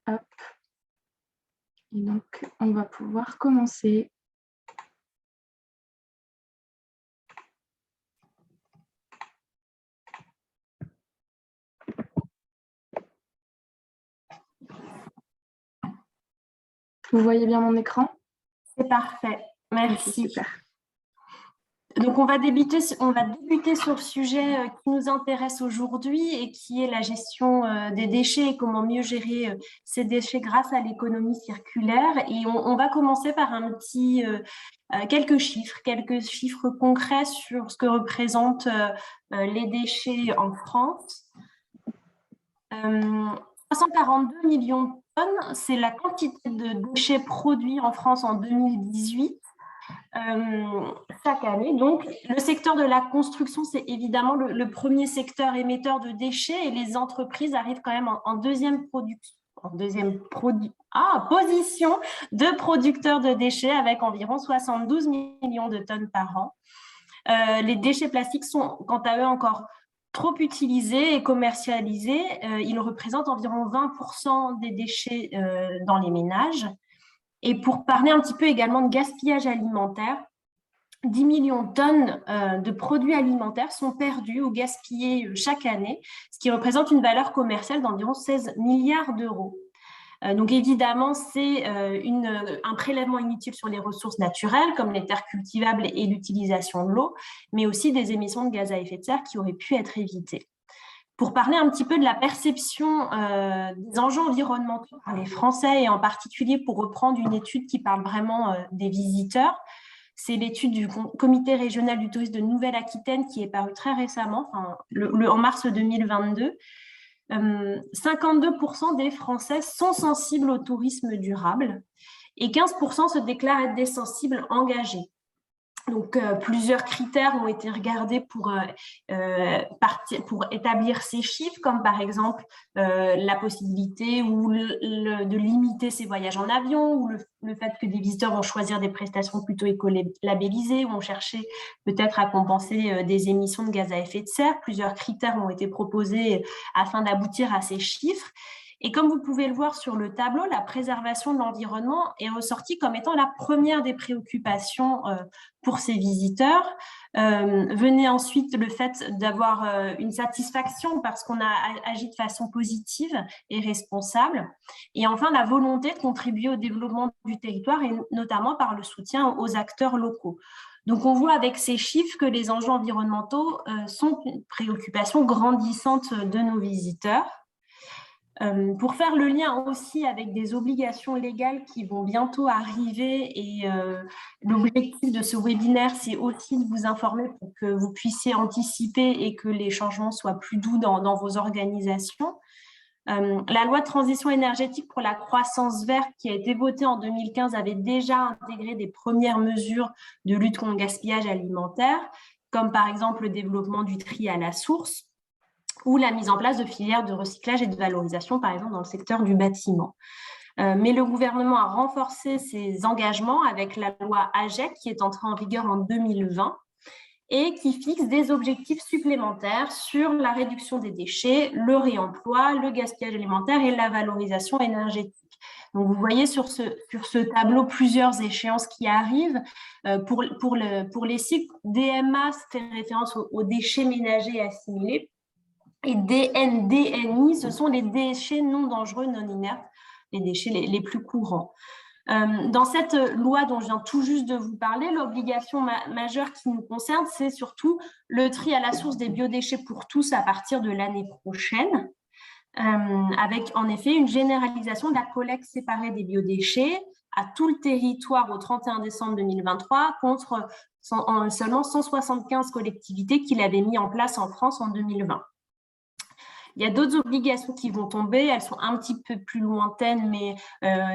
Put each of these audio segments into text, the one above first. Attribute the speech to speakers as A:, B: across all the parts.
A: Hop. Et donc, on va pouvoir commencer. Vous voyez bien mon écran?
B: C'est parfait, merci.
A: Okay, super.
B: Donc, on va débuter sur le sujet qui nous intéresse aujourd'hui et qui est la gestion des déchets et comment mieux gérer ces déchets grâce à l'économie circulaire. Et on va commencer par quelques chiffres concrets sur ce que représentent les déchets en France. 342 millions de tonnes, c'est la quantité de déchets produits en France en 2018. Chaque année. Donc, le secteur de la construction, c'est évidemment le premier secteur émetteur de déchets et les entreprises arrivent quand même en deuxième position de producteurs de déchets avec environ 72 millions de tonnes par an. Les déchets plastiques sont, quant à eux, encore trop utilisés et commercialisés. Ils représentent environ 20% des déchets dans les ménages. Et pour parler un petit peu également de gaspillage alimentaire, 10 millions de tonnes de produits alimentaires sont perdus ou gaspillés chaque année, ce qui représente une valeur commerciale d'environ 16 milliards d'euros. Donc évidemment, c'est un prélèvement inutile sur les ressources naturelles, comme les terres cultivables et l'utilisation de l'eau, mais aussi des émissions de gaz à effet de serre qui auraient pu être évitées. Pour parler un petit peu de la perception des enjeux environnementaux par les Français, et en particulier pour reprendre une étude qui parle vraiment des visiteurs, c'est l'étude du Comité régional du tourisme de Nouvelle-Aquitaine qui est parue très récemment, en mars 2022. 52% des Français sont sensibles au tourisme durable et 15% se déclarent être des sensibles engagés. Donc, plusieurs critères ont été regardés pour établir ces chiffres, comme par exemple la possibilité de limiter ses voyages en avion, ou le fait que des visiteurs vont choisir des prestations plutôt éco-labellisées, ou vont chercher peut-être à compenser des émissions de gaz à effet de serre. Plusieurs critères ont été proposés afin d'aboutir à ces chiffres. Et comme vous pouvez le voir sur le tableau, la préservation de l'environnement est ressortie comme étant la première des préoccupations pour ces visiteurs. Venait ensuite le fait d'avoir une satisfaction parce qu'on a agi de façon positive et responsable. Et enfin, la volonté de contribuer au développement du territoire et notamment par le soutien aux acteurs locaux. Donc, on voit avec ces chiffres que les enjeux environnementaux sont une préoccupation grandissante de nos visiteurs. Pour faire le lien aussi avec des obligations légales qui vont bientôt arriver et l'objectif de ce webinaire, c'est aussi de vous informer pour que vous puissiez anticiper et que les changements soient plus doux dans vos organisations. La loi de transition énergétique pour la croissance verte qui a été votée en 2015 avait déjà intégré des premières mesures de lutte contre le gaspillage alimentaire, comme par exemple le développement du tri à la source, ou la mise en place de filières de recyclage et de valorisation, par exemple dans le secteur du bâtiment. Mais le gouvernement a renforcé ses engagements avec la loi AGEC qui est entrée en vigueur en 2020 et qui fixe des objectifs supplémentaires sur la réduction des déchets, le réemploi, le gaspillage alimentaire et la valorisation énergétique. Donc, vous voyez sur ce tableau plusieurs échéances qui arrivent. Pour les cycles, DMA fait référence aux déchets ménagers assimilés. Et DNI, ce sont les déchets non dangereux, non inertes, les déchets les plus courants. Dans cette loi dont je viens tout juste de vous parler, l'obligation majeure qui nous concerne, c'est surtout le tri à la source des biodéchets pour tous à partir de l'année prochaine, avec en effet une généralisation de la collecte séparée des biodéchets à tout le territoire au 31 décembre 2023 contre seulement 175 collectivités qui l'avaient mis en place en France en 2020. Il y a d'autres obligations qui vont tomber, elles sont un petit peu plus lointaines, mais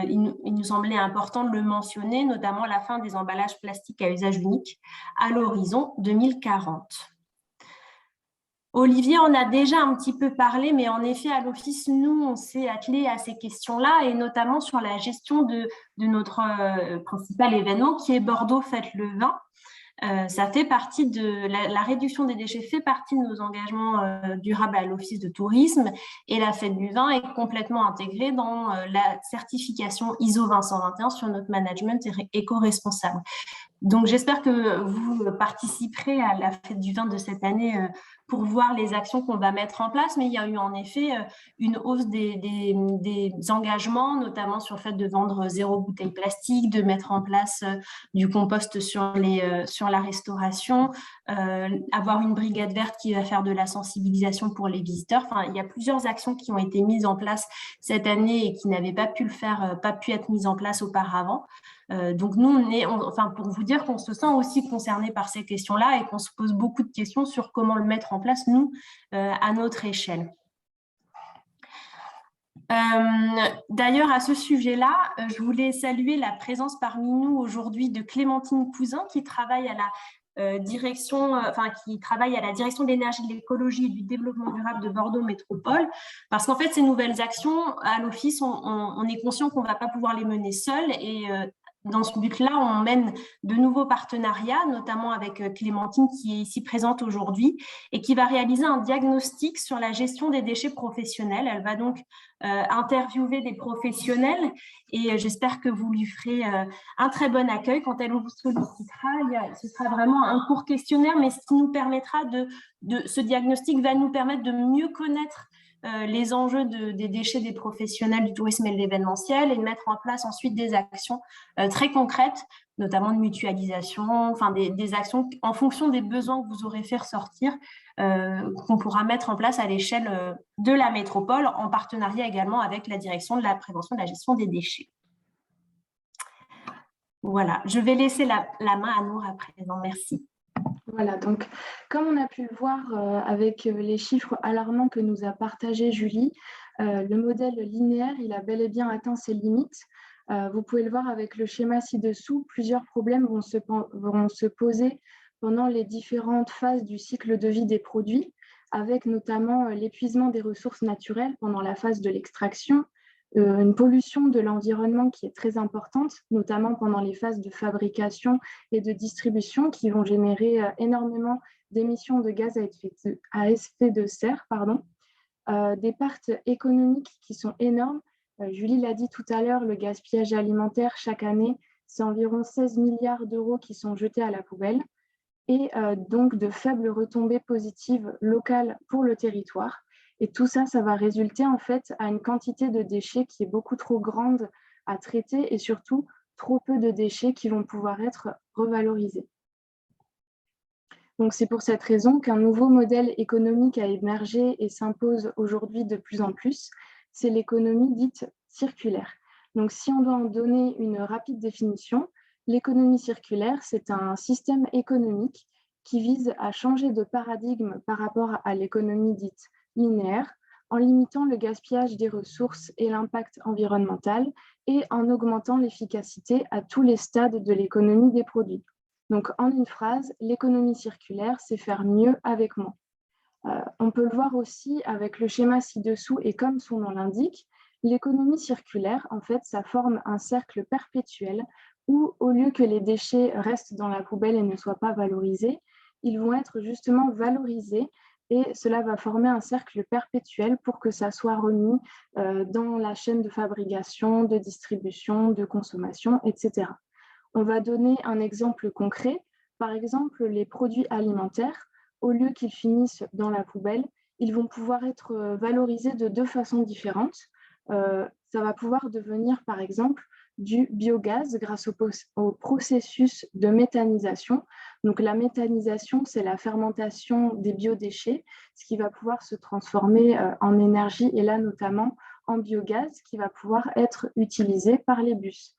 B: il nous semblait important de le mentionner, notamment la fin des emballages plastiques à usage unique à l'horizon 2040. Olivier en a déjà un petit peu parlé, mais en effet, à l'Office, nous, on s'est attelé à ces questions-là, et notamment sur la gestion de notre principal événement, qui est Bordeaux Fête le Vin. Ça fait partie de la réduction des déchets fait partie de nos engagements durables à l'Office de tourisme, et la fête du vin est complètement intégrée dans la certification ISO 20121 sur notre management éco-responsable. Donc, j'espère que vous participerez à la fête du vin de cette année pour voir les actions qu'on va mettre en place. Mais il y a eu en effet une hausse des engagements, notamment sur le fait de vendre 0 bouteille plastique, de mettre en place du compost sur la restauration, avoir une brigade verte qui va faire de la sensibilisation pour les visiteurs. Enfin, il y a plusieurs actions qui ont été mises en place cette année et qui n'avaient pas pu être mises en place auparavant. Donc nous, pour vous dire qu'on se sent aussi concerné par ces questions-là et qu'on se pose beaucoup de questions sur comment le mettre en place, nous, à notre échelle. D'ailleurs, à ce sujet-là, je voulais saluer la présence parmi nous aujourd'hui de Clémentine Cousin, qui travaille à la direction de l'énergie, de l'écologie et du développement durable de Bordeaux Métropole, parce qu'en fait, ces nouvelles actions à l'Office, on est conscient qu'on ne va pas pouvoir les mener seuls, et dans ce but-là, on mène de nouveaux partenariats, notamment avec Clémentine, qui est ici présente aujourd'hui, et qui va réaliser un diagnostic sur la gestion des déchets professionnels. Elle va donc interviewer des professionnels, et j'espère que vous lui ferez un très bon accueil quand elle vous sollicitera. Ce sera vraiment un court questionnaire, mais ce qui nous permettra ce diagnostic va nous permettre de mieux connaître les enjeux des déchets des professionnels du tourisme et de l'événementiel, et de mettre en place ensuite des actions très concrètes, notamment de mutualisation, enfin des actions en fonction des besoins que vous aurez fait ressortir, qu'on pourra mettre en place à l'échelle de la métropole, en partenariat également avec la direction de la prévention de la gestion des déchets. Voilà, je vais laisser la main à Nour à présent. Merci.
A: Voilà, donc comme on a pu le voir avec les chiffres alarmants que nous a partagé Julie, le modèle linéaire, il a bel et bien atteint ses limites. Vous pouvez le voir avec le schéma ci-dessous, plusieurs problèmes vont se poser pendant les différentes phases du cycle de vie des produits, avec notamment l'épuisement des ressources naturelles pendant la phase de l'extraction, une pollution de l'environnement qui est très importante, notamment pendant les phases de fabrication et de distribution, qui vont générer énormément d'émissions de gaz à effet de serre, des pertes économiques qui sont énormes. Julie l'a dit tout à l'heure, le gaspillage alimentaire, chaque année, c'est environ 16 milliards d'euros qui sont jetés à la poubelle, et donc de faibles retombées positives locales pour le territoire. Et tout ça, ça va résulter en fait à une quantité de déchets qui est beaucoup trop grande à traiter, et surtout trop peu de déchets qui vont pouvoir être revalorisés. Donc c'est pour cette raison qu'un nouveau modèle économique a émergé et s'impose aujourd'hui de plus en plus. C'est l'économie dite circulaire. Donc si on doit en donner une rapide définition, l'économie circulaire, c'est un système économique qui vise à changer de paradigme par rapport à l'économie dite linéaire, en limitant le gaspillage des ressources et l'impact environnemental, et en augmentant l'efficacité à tous les stades de l'économie des produits. Donc, en une phrase, l'économie circulaire, c'est faire mieux avec moins. On peut le voir aussi avec le schéma ci-dessous, et comme son nom l'indique, l'économie circulaire, en fait, ça forme un cercle perpétuel où, au lieu que les déchets restent dans la poubelle et ne soient pas valorisés, ils vont être justement valorisés, et cela va former un cercle perpétuel pour que ça soit remis dans la chaîne de fabrication, de distribution, de consommation, etc. On va donner un exemple concret. Par exemple, les produits alimentaires, au lieu qu'ils finissent dans la poubelle, ils vont pouvoir être valorisés de deux façons différentes. Ça va pouvoir devenir, par exemple, du biogaz grâce au processus de méthanisation. Donc, la méthanisation, c'est la fermentation des biodéchets, ce qui va pouvoir se transformer en énergie, et là, notamment en biogaz, qui va pouvoir être utilisé par les bus.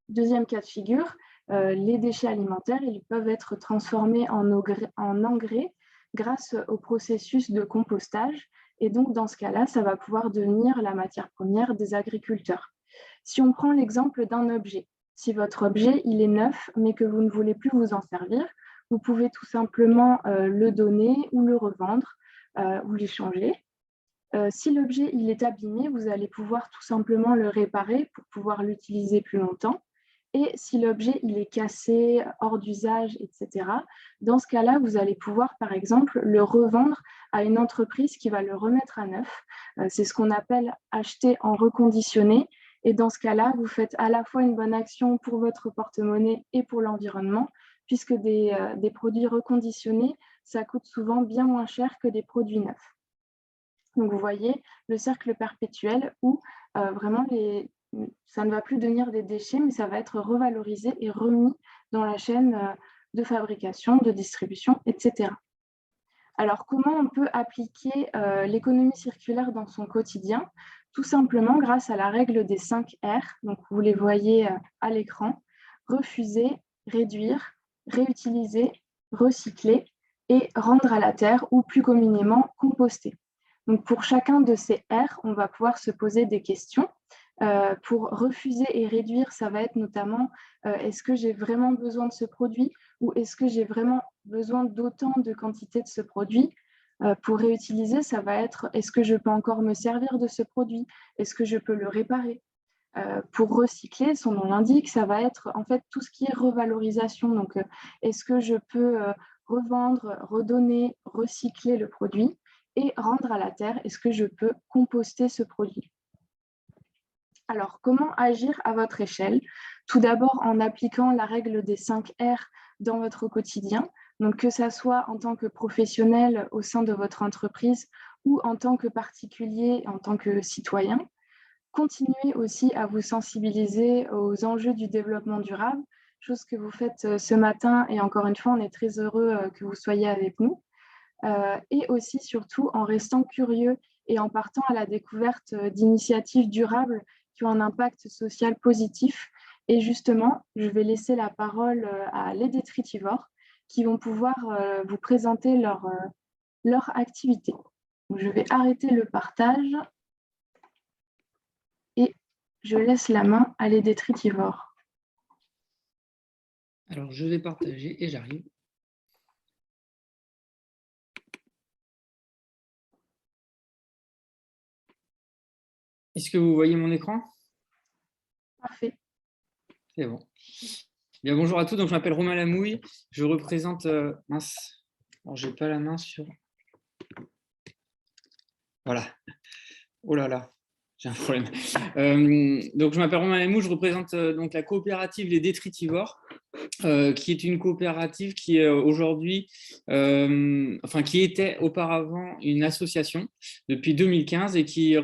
A: Deuxième cas de figure, les déchets alimentaires, ils peuvent être transformés en engrais grâce au processus de compostage. Et donc, dans ce cas-là, ça va pouvoir devenir la matière première des agriculteurs. Si on prend l'exemple d'un objet, si votre objet il est neuf, mais que vous ne voulez plus vous en servir, Vous pouvez tout simplement le donner ou le revendre ou l'échanger. Si l'objet il est abîmé, vous allez pouvoir tout simplement le réparer pour pouvoir l'utiliser plus longtemps. Et si l'objet il est cassé, hors d'usage, etc., dans ce cas-là, vous allez pouvoir, par exemple, le revendre à une entreprise qui va le remettre à neuf. C'est ce qu'on appelle acheter en reconditionné. Et dans ce cas-là, vous faites à la fois une bonne action pour votre porte-monnaie et pour l'environnement, puisque des produits reconditionnés, ça coûte souvent bien moins cher que des produits neufs. Donc, vous voyez le cercle perpétuel où vraiment ça ne va plus devenir des déchets, mais ça va être revalorisé et remis dans la chaîne de fabrication, de distribution, etc. Alors, comment on peut appliquer l'économie circulaire dans son quotidien? Tout simplement grâce à la règle des 5 R. Donc, vous les voyez à l'écran. Refuser, réduire, réutiliser, recycler et rendre à la terre ou plus communément composter. Donc, pour chacun de ces R, on va pouvoir se poser des questions. Pour refuser et réduire, ça va être notamment est-ce que j'ai vraiment besoin de ce produit ou est-ce que j'ai vraiment besoin d'autant de quantité de ce produit? Pour réutiliser, ça va être est-ce que je peux encore me servir de ce produit? Est-ce que je peux le réparer? Pour recycler, son nom l'indique, ça va être en fait tout ce qui est revalorisation. Donc, est-ce que je peux revendre, redonner, recycler le produit et rendre à la terre? Est-ce que je peux composter ce produit? Alors, comment agir à votre échelle? Tout d'abord en appliquant la règle des 5 R dans votre quotidien. Donc, que ça soit en tant que professionnel au sein de votre entreprise ou en tant que particulier, en tant que citoyen. Continuez aussi à vous sensibiliser aux enjeux du développement durable, chose que vous faites ce matin. Et encore une fois, on est très heureux que vous soyez avec nous. Et aussi, surtout, en restant curieux et en partant à la découverte d'initiatives durables qui ont un impact social positif. Et justement, je vais laisser la parole à les détritivores qui vont pouvoir vous présenter leur activité. Donc, je vais arrêter le partage et je laisse la main à les détritivores.
C: Alors, je vais partager et j'arrive. Est-ce que vous voyez mon écran?
A: Parfait.
C: C'est bon. Bien, bonjour à tous. Donc, je m'appelle Romain Lamouille. Je représente... mince. Alors, je n'ai pas la main sur... Voilà. Oh là là. J'ai un problème. Donc, je m'appelle Romain Lamouille. Je représente donc la coopérative Les Détritivores, qui est une coopérative qui est aujourd'hui, qui était auparavant une association depuis 2015 et qui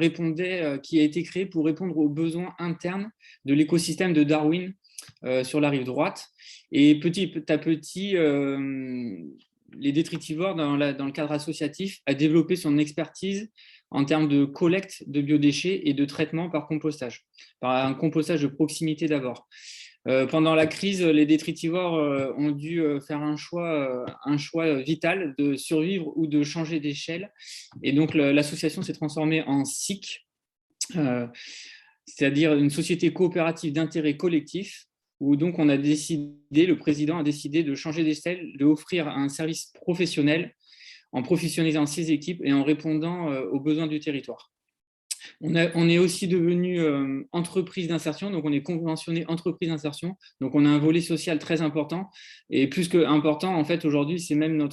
C: qui a été créée pour répondre aux besoins internes de l'écosystème de Darwin sur la rive droite. Et petit à petit, les Détritivores, dans le cadre associatif, a développé son expertise en termes de collecte de biodéchets et de traitement par compostage, par un compostage de proximité d'abord. Pendant la crise, les détritivores ont dû faire un choix vital de survivre ou de changer d'échelle. Et donc, l'association s'est transformée en SIC, c'est-à-dire une société coopérative d'intérêt collectif, où donc le président a décidé de changer d'échelle, d'offrir un service professionnel en professionnalisant ses équipes et en répondant aux besoins du territoire. On est aussi devenu entreprise d'insertion, donc on est conventionné entreprise d'insertion, donc on a un volet social très important, et plus qu'important, en fait, aujourd'hui, c'est même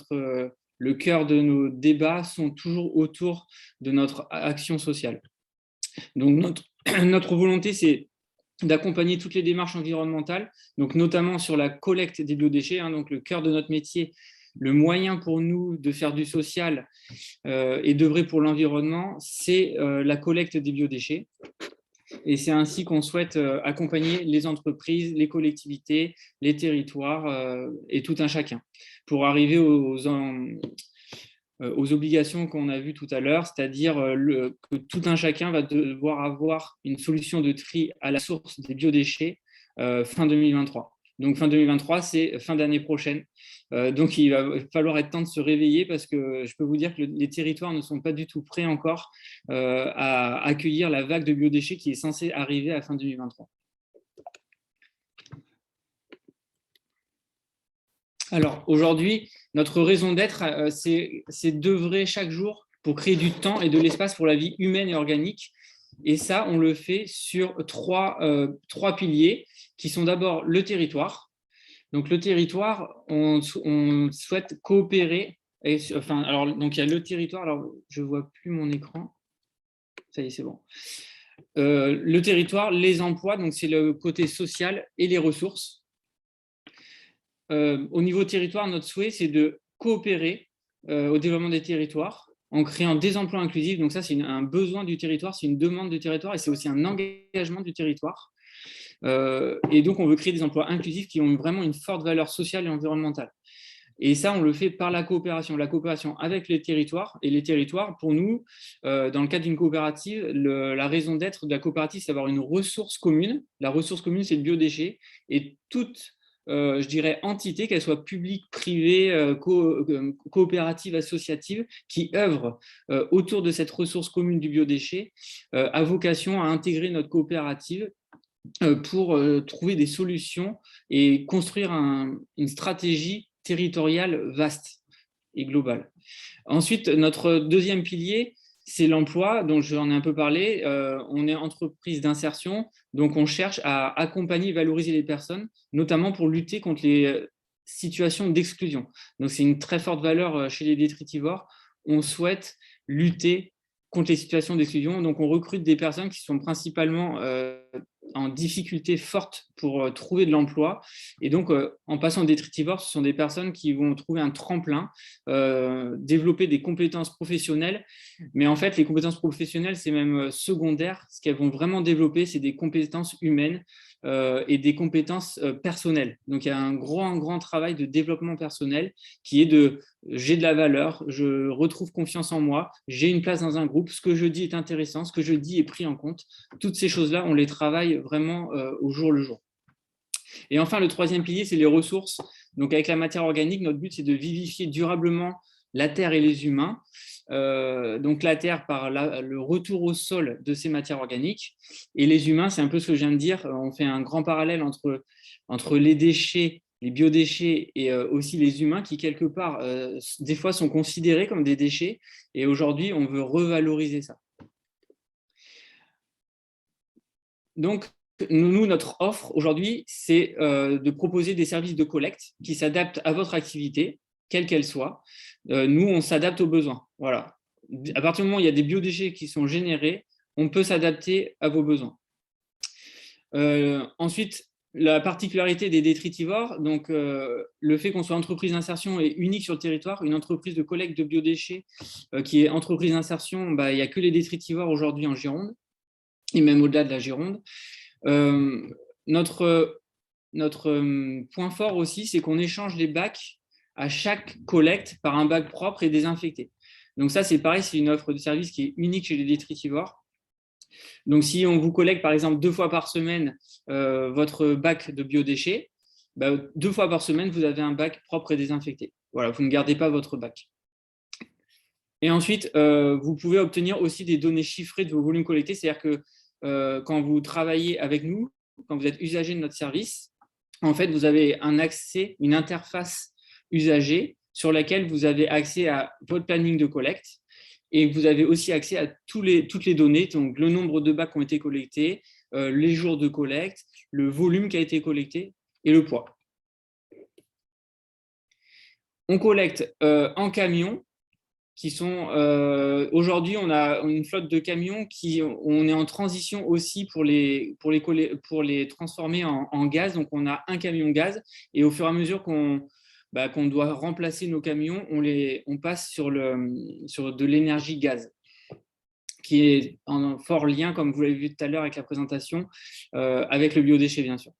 C: le cœur de nos débats sont toujours autour de notre action sociale. Donc notre volonté, c'est d'accompagner toutes les démarches environnementales, donc notamment sur la collecte des biodéchets, donc le cœur de notre métier. Le moyen pour nous de faire du social et d'œuvrer pour l'environnement, c'est la collecte des biodéchets. Et c'est ainsi qu'on souhaite accompagner les entreprises, les collectivités, les territoires et tout un chacun pour arriver aux obligations qu'on a vues tout à l'heure, c'est-à-dire que tout un chacun va devoir avoir une solution de tri à la source des biodéchets fin 2023. Donc, fin 2023, c'est fin d'année prochaine. Donc, il va falloir être temps de se réveiller parce que je peux vous dire que les territoires ne sont pas du tout prêts encore à accueillir la vague de biodéchets qui est censée arriver à fin 2023. Alors, aujourd'hui, notre raison d'être, c'est d'œuvrer chaque jour pour créer du temps et de l'espace pour la vie humaine et organique. Et ça, on le fait sur trois piliers qui sont d'abord le territoire. Donc, le territoire, on souhaite coopérer. Donc, il y a le territoire. Alors, je ne vois plus mon écran. Ça y est, c'est bon. Le territoire, les emplois, donc c'est le côté social et les ressources. Au niveau territoire, notre souhait, c'est de coopérer au développement des territoires en créant des emplois inclusifs. Donc ça, c'est un besoin du territoire, c'est une demande du territoire et c'est aussi un engagement du territoire. Et donc, on veut créer des emplois inclusifs qui ont vraiment une forte valeur sociale et environnementale. Et ça, on le fait par la coopération avec les territoires. Et les territoires, pour nous, dans le cadre d'une coopérative, la raison d'être de la coopérative, c'est d'avoir une ressource commune. La ressource commune, c'est le biodéchet. Et toute, je dirais, entité, qu'elle soit publique, privée, coopérative, associative, qui œuvre autour de cette ressource commune du biodéchet, a vocation à intégrer notre coopérative pour trouver des solutions et construire une stratégie territoriale vaste et globale. Ensuite, notre deuxième pilier, c'est l'emploi, dont j'en ai un peu parlé. On est entreprise d'insertion, donc on cherche à accompagner et valoriser les personnes, notamment pour lutter contre les situations d'exclusion. Donc c'est une très forte valeur chez les détritivores. On souhaite lutter contre les situations d'exclusion. Donc on recrute des personnes qui sont principalement en difficulté forte pour trouver de l'emploi. Et donc, en passant au détritivore, ce sont des personnes qui vont trouver un tremplin, développer des compétences professionnelles. Mais en fait, les compétences professionnelles, c'est même secondaire. Ce qu'elles vont vraiment développer, c'est des compétences humaines et des compétences personnelles. Donc, il y a un grand travail de développement personnel qui est j'ai de la valeur, je retrouve confiance en moi, j'ai une place dans un groupe, ce que je dis est intéressant, ce que je dis est pris en compte. Toutes ces choses-là, on les travaille vraiment au jour le jour. Et enfin, le troisième pilier, c'est les ressources. Donc, avec la matière organique, notre but, c'est de vivifier durablement la terre et les humains. Donc, la terre par le retour au sol de ces matières organiques. Et les humains, c'est un peu ce que je viens de dire. On fait un grand parallèle entre les déchets, les biodéchets et aussi les humains qui, quelque part, des fois sont considérés comme des déchets. Et aujourd'hui, on veut revaloriser ça. Donc, nous, notre offre aujourd'hui, c'est de proposer des services de collecte qui s'adaptent à votre activité, quelle qu'elle soit. Nous, on s'adapte aux besoins. Voilà. À partir du moment où il y a des biodéchets qui sont générés, on peut s'adapter à vos besoins. Ensuite, la particularité des détritivores, donc le fait qu'on soit entreprise d'insertion est unique sur le territoire. Une entreprise de collecte de biodéchets qui est entreprise d'insertion, il n'y a que les détritivores aujourd'hui en Gironde, et même au-delà de la Gironde. Notre point fort aussi, c'est qu'on échange les bacs à chaque collecte par un bac propre et désinfecté. Donc ça, c'est pareil, c'est une offre de service qui est unique chez les détritivores. Donc si on vous collecte par exemple 2 fois par semaine votre bac de biodéchets, 2 fois par semaine, vous avez un bac propre et désinfecté. Voilà, vous ne gardez pas votre bac. Et ensuite, vous pouvez obtenir aussi des données chiffrées de vos volumes collectés, c'est-à-dire que quand vous travaillez avec nous, quand vous êtes usager de notre service, en fait, vous avez un accès, une interface usager sur laquelle vous avez accès à votre planning de collecte et vous avez aussi accès à toutes les données, donc le nombre de bacs qui ont été collectés, les jours de collecte, le volume qui a été collecté et le poids. On collecte en camion, qui sont aujourd'hui, on a une flotte de camions on est en transition aussi pour les transformer en gaz. Donc, on a un camion gaz et au fur et à mesure qu'on doit remplacer nos camions, on passe sur de l'énergie gaz, qui est en fort lien, comme vous l'avez vu tout à l'heure avec la présentation, avec le biodéchet, bien sûr.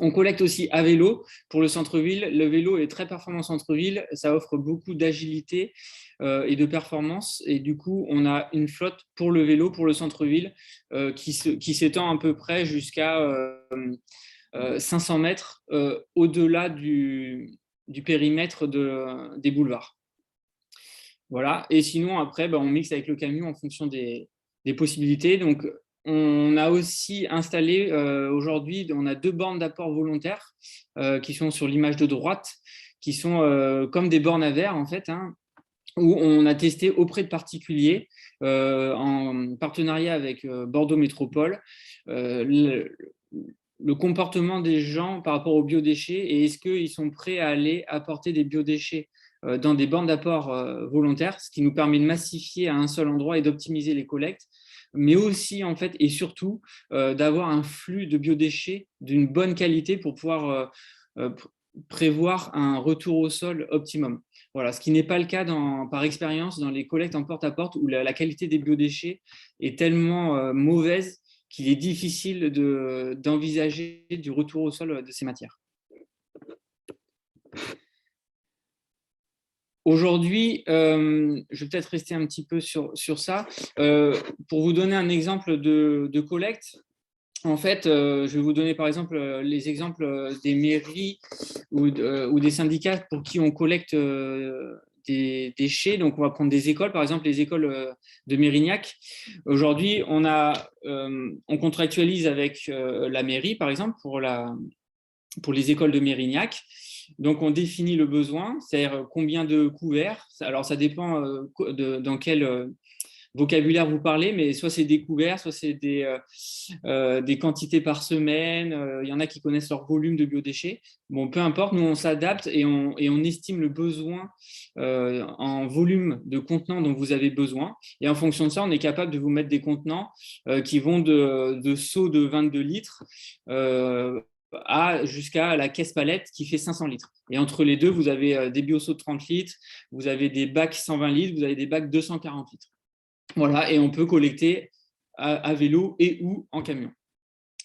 C: On collecte aussi à vélo pour le centre-ville. Le vélo est très performant au centre-ville. Ça offre beaucoup d'agilité et de performance. Et du coup, on a une flotte pour le vélo, pour le centre-ville, qui s'étend à peu près jusqu'à 500 mètres au-delà du périmètre des boulevards. Voilà. Et sinon, après, on mixe avec le camion en fonction des possibilités. Donc, on a aussi installé aujourd'hui, on a 2 bornes d'apport volontaires qui sont sur l'image de droite, qui sont comme des bornes à verre en fait, hein, où on a testé auprès de particuliers en partenariat avec Bordeaux Métropole le comportement des gens par rapport aux biodéchets et est-ce qu'ils sont prêts à aller apporter des biodéchets dans des bornes d'apport volontaires, ce qui nous permet de massifier à un seul endroit et d'optimiser les collectes, mais aussi en fait et surtout d'avoir un flux de biodéchets d'une bonne qualité pour pouvoir prévoir un retour au sol optimum. Voilà, ce qui n'est pas le cas par expérience dans les collectes en porte-à-porte où la qualité des biodéchets est tellement mauvaise qu'il est difficile d'envisager du retour au sol de ces matières. Aujourd'hui, je vais peut-être rester un petit peu sur ça. Pour vous donner un exemple de collecte, en fait, je vais vous donner par exemple les exemples des mairies ou des syndicats pour qui on collecte des déchets. Donc, on va prendre des écoles, par exemple les écoles de Mérignac. Aujourd'hui, on contractualise avec la mairie, par exemple, pour les écoles de Mérignac. Donc, on définit le besoin, c'est-à-dire combien de couverts. Alors, ça dépend dans quel vocabulaire vous parlez, mais soit c'est des couverts, soit c'est des quantités par semaine. Il y en a qui connaissent leur volume de biodéchets. Bon, peu importe, nous, on s'adapte et on estime le besoin en volume de contenants dont vous avez besoin. Et en fonction de ça, on est capable de vous mettre des contenants qui vont de seaux de 22 litres jusqu'à la caisse palette qui fait 500 litres. Et entre les deux, vous avez des bioseaux de 30 litres, vous avez des bacs 120 litres, vous avez des bacs 240 litres. Voilà, et on peut collecter à vélo et ou en camion.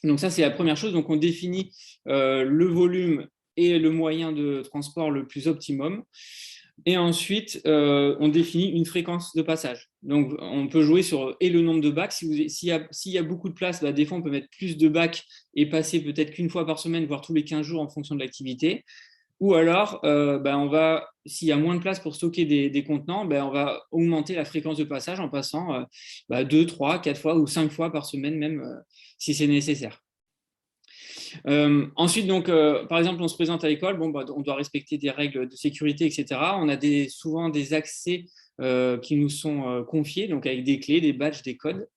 C: Donc ça, c'est la première chose. Donc on définit le volume et le moyen de transport le plus optimum. Et ensuite, on définit une fréquence de passage. Donc, on peut jouer sur le nombre de bacs. S'il y a beaucoup de place, des fois, on peut mettre plus de bacs et passer peut-être qu'une fois par semaine, voire tous les 15 jours en fonction de l'activité. Ou alors, s'il y a moins de place pour stocker des contenants, on va augmenter la fréquence de passage en passant 2, 3, 4 fois ou 5 fois par semaine même, si c'est nécessaire. Ensuite, donc, par exemple, on se présente à l'école, on doit respecter des règles de sécurité, etc. On a souvent des accès qui nous sont confiés, donc avec des clés, des badges, des codes.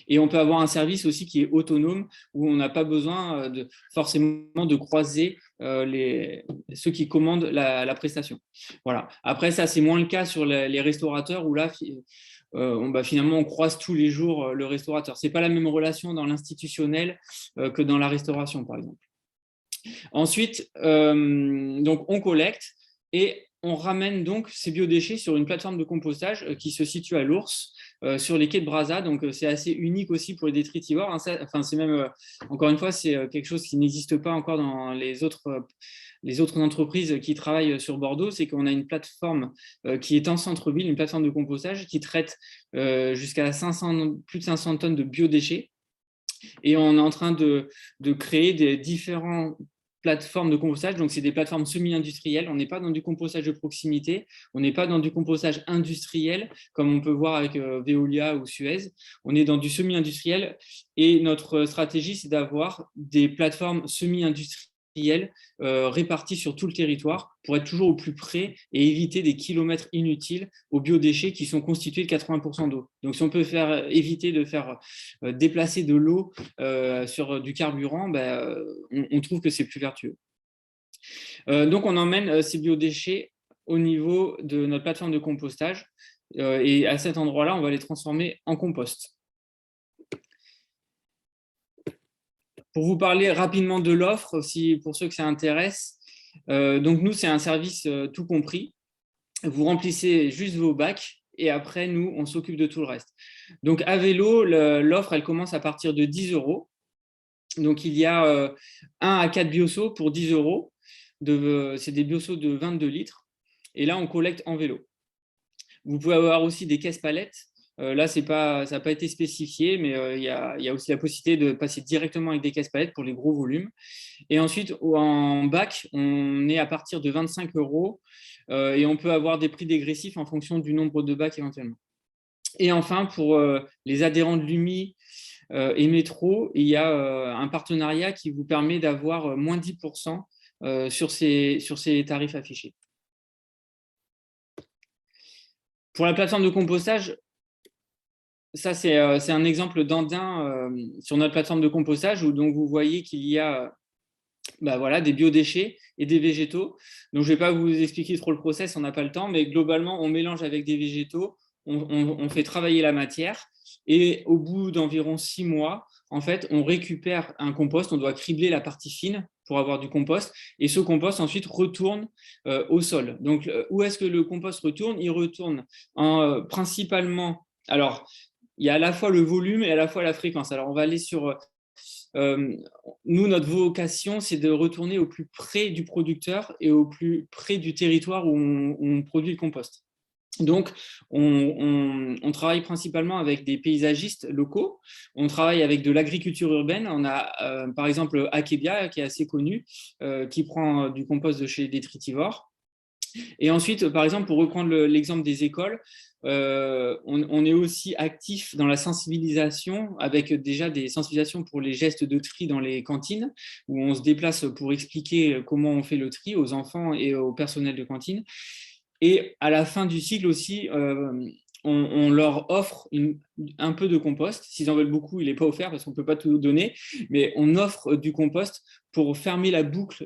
C: Et on peut avoir un service aussi qui est autonome, où on n'a pas besoin forcément de croiser ceux qui commandent la prestation. Voilà. Après, ça, c'est moins le cas sur les restaurateurs, où là, finalement, on croise tous les jours le restaurateur. Ce n'est pas la même relation dans l'institutionnel que dans la restauration, par exemple. Ensuite, donc, on collecte et on ramène donc ces biodéchets sur une plateforme de compostage qui se situe à l'Ours, sur les quais de Brazza. Donc, c'est assez unique aussi pour les détritivores. C'est même, encore une fois, c'est quelque chose qui n'existe pas encore dans les autres entreprises qui travaillent sur Bordeaux. C'est qu'on a une plateforme qui est en centre-ville, une plateforme de compostage qui traite jusqu'à plus de 500 tonnes de biodéchets. Et on est en train de créer des différents plateformes de compostage, donc c'est des plateformes semi-industrielles. On n'est pas dans du compostage de proximité, on n'est pas dans du compostage industriel, comme on peut voir avec Veolia ou Suez. On est dans du semi-industriel et notre stratégie, c'est d'avoir des plateformes semi-industrielles réparties sur tout le territoire pour être toujours au plus près et éviter des kilomètres inutiles aux biodéchets qui sont constitués de 80% d'eau. Donc, si on peut éviter de faire déplacer de l'eau sur du carburant, on trouve que c'est plus vertueux. Donc, on emmène ces biodéchets au niveau de notre plateforme de compostage et à cet endroit-là, on va les transformer en compost. Pour vous parler rapidement de l'offre, aussi pour ceux que ça intéresse, donc nous, c'est un service tout compris. Vous remplissez juste vos bacs et après, nous, on s'occupe de tout le reste. Donc, à vélo, l'offre, elle commence à partir de 10 €. Donc, il y a 1 à 4 bioseaux pour 10 €. C'est des bioseaux de 22 litres. Et là, on collecte en vélo. Vous pouvez avoir aussi des caisses palettes. Là, ça n'a pas été spécifié, mais il y a aussi la possibilité de passer directement avec des caisses palettes pour les gros volumes. Et ensuite, en bac, on est à partir de 25 € et on peut avoir des prix dégressifs en fonction du nombre de bacs éventuellement. Et enfin, pour les adhérents de l'UMI et métro, et il y a un partenariat qui vous permet d'avoir moins 10% sur ces tarifs affichés. Pour la plateforme de compostage, ça, c'est un exemple d'Andin sur notre plateforme de compostage où donc, vous voyez qu'il y a des biodéchets et des végétaux. Donc, je ne vais pas vous expliquer trop le process, on n'a pas le temps, mais globalement, on mélange avec des végétaux, on fait travailler la matière et au bout d'environ 6 mois, en fait, on récupère un compost, on doit cribler la partie fine pour avoir du compost et ce compost ensuite retourne au sol. Donc, où est-ce que le compost retourne? Il retourne principalement… Alors, il y a à la fois le volume et à la fois la fréquence. Alors, on va aller sur… nous, notre vocation, c'est de retourner au plus près du producteur et au plus près du territoire où on produit le compost. Donc, on travaille principalement avec des paysagistes locaux, on travaille avec de l'agriculture urbaine. On a par exemple Akebia, qui est assez connu, qui prend du compost de chez Détritivore. Et ensuite, par exemple, pour reprendre l'exemple des écoles, on est aussi actif dans la sensibilisation, avec déjà des sensibilisations pour les gestes de tri dans les cantines, où on se déplace pour expliquer comment on fait le tri aux enfants et au personnel de cantine. Et à la fin du cycle aussi, on leur offre un peu de compost. S'ils en veulent beaucoup, il n'est pas offert parce qu'on ne peut pas tout donner, mais on offre du compost pour fermer la boucle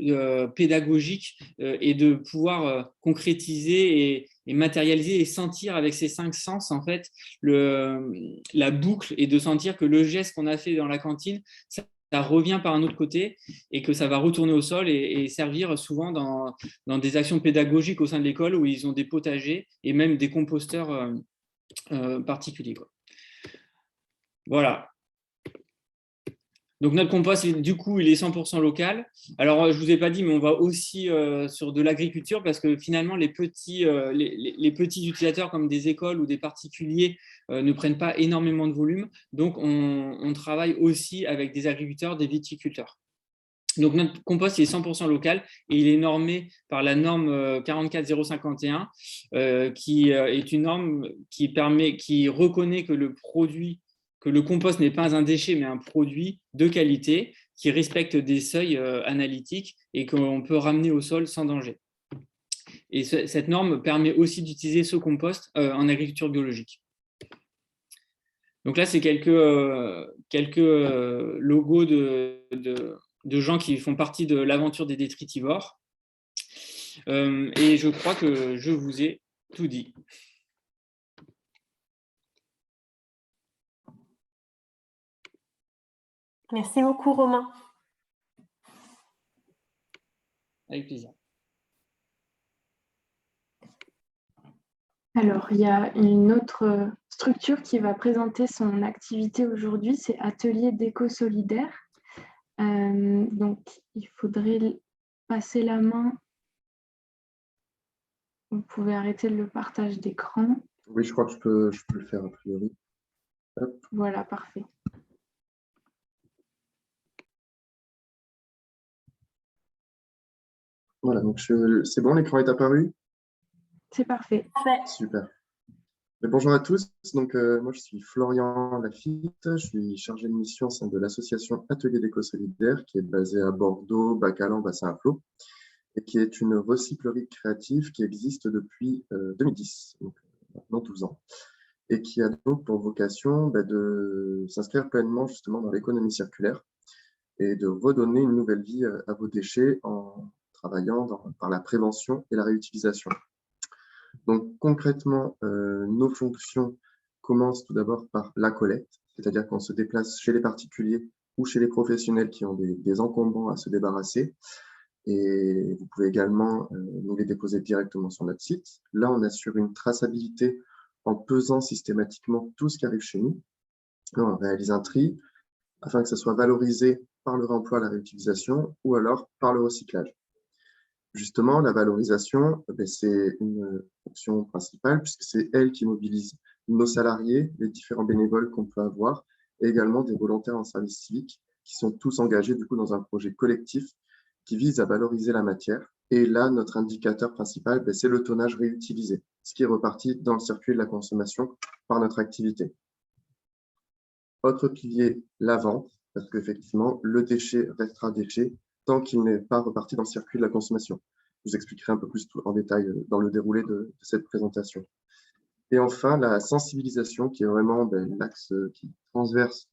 C: pédagogique et de pouvoir concrétiser et matérialiser et sentir avec ses 5 sens en fait la boucle et de sentir que le geste qu'on a fait dans la cantine, ça revient par un autre côté et que ça va retourner au sol et servir souvent dans des actions pédagogiques au sein de l'école où ils ont des potagers et même des composteurs particuliers, quoi. Voilà. Donc, notre compost, du coup, il est 100% local. Alors, je ne vous ai pas dit, mais on va aussi sur de l'agriculture parce que finalement, les petits utilisateurs comme des écoles ou des particuliers ne prennent pas énormément de volume. Donc, on travaille aussi avec des agriculteurs, des viticulteurs. Donc, notre compost il est 100% local et il est normé par la norme 44051 qui est une norme qui reconnaît que le compost n'est pas un déchet, mais un produit de qualité qui respecte des seuils analytiques et qu'on peut ramener au sol sans danger. Et cette norme permet aussi d'utiliser ce compost en agriculture biologique. Donc là, c'est quelques logos de gens qui font partie de l'aventure des détritivores. Et je crois que je vous ai tout dit.
B: Merci beaucoup, Romain.
C: Avec plaisir.
A: Alors, il y a une autre structure qui va présenter son activité aujourd'hui, c'est Atelier d'éco solidaire. Donc, il faudrait passer la main. Vous pouvez arrêter le partage d'écran.
D: Oui, je crois que je peux le faire a priori. Hop.
A: Voilà, parfait.
D: Voilà, donc c'est bon, l'écran est apparu?
A: C'est parfait.
D: Super. Bonjour à tous, donc moi je suis Florian Lafitte, je suis chargé de mission au sein de l'association Atelier d'éco solidaire qui est basée à Bordeaux, Bacalan, Bassin-à-Flot et qui est une recyclerie créative qui existe depuis 2010, donc maintenant 12 ans, et qui a donc pour vocation de s'inscrire pleinement justement dans l'économie circulaire et de redonner une nouvelle vie à vos déchets en travaillant par la prévention et la réutilisation. Donc concrètement, nos fonctions commencent tout d'abord par la collecte, c'est-à-dire qu'on se déplace chez les particuliers ou chez les professionnels qui ont des encombrants à se débarrasser. Et vous pouvez également nous les déposer directement sur notre site. Là, on assure une traçabilité en pesant systématiquement tout ce qui arrive chez nous. Là, on réalise un tri afin que ça soit valorisé par le réemploi, la réutilisation ou alors par le recyclage. Justement, la valorisation, c'est une fonction principale puisque c'est elle qui mobilise nos salariés, les différents bénévoles qu'on peut avoir et également des volontaires en service civique qui sont tous engagés du coup dans un projet collectif qui vise à valoriser la matière. Et là, notre indicateur principal, c'est le tonnage réutilisé, ce qui est reparti dans le circuit de la consommation par notre activité. Autre pilier, la vente, parce qu'effectivement, le déchet restera déchet tant qu'il n'est pas reparti dans le circuit de la consommation. Je vous expliquerai un peu plus en détail dans le déroulé de cette présentation. Et enfin, la sensibilisation, qui est vraiment l'axe transversal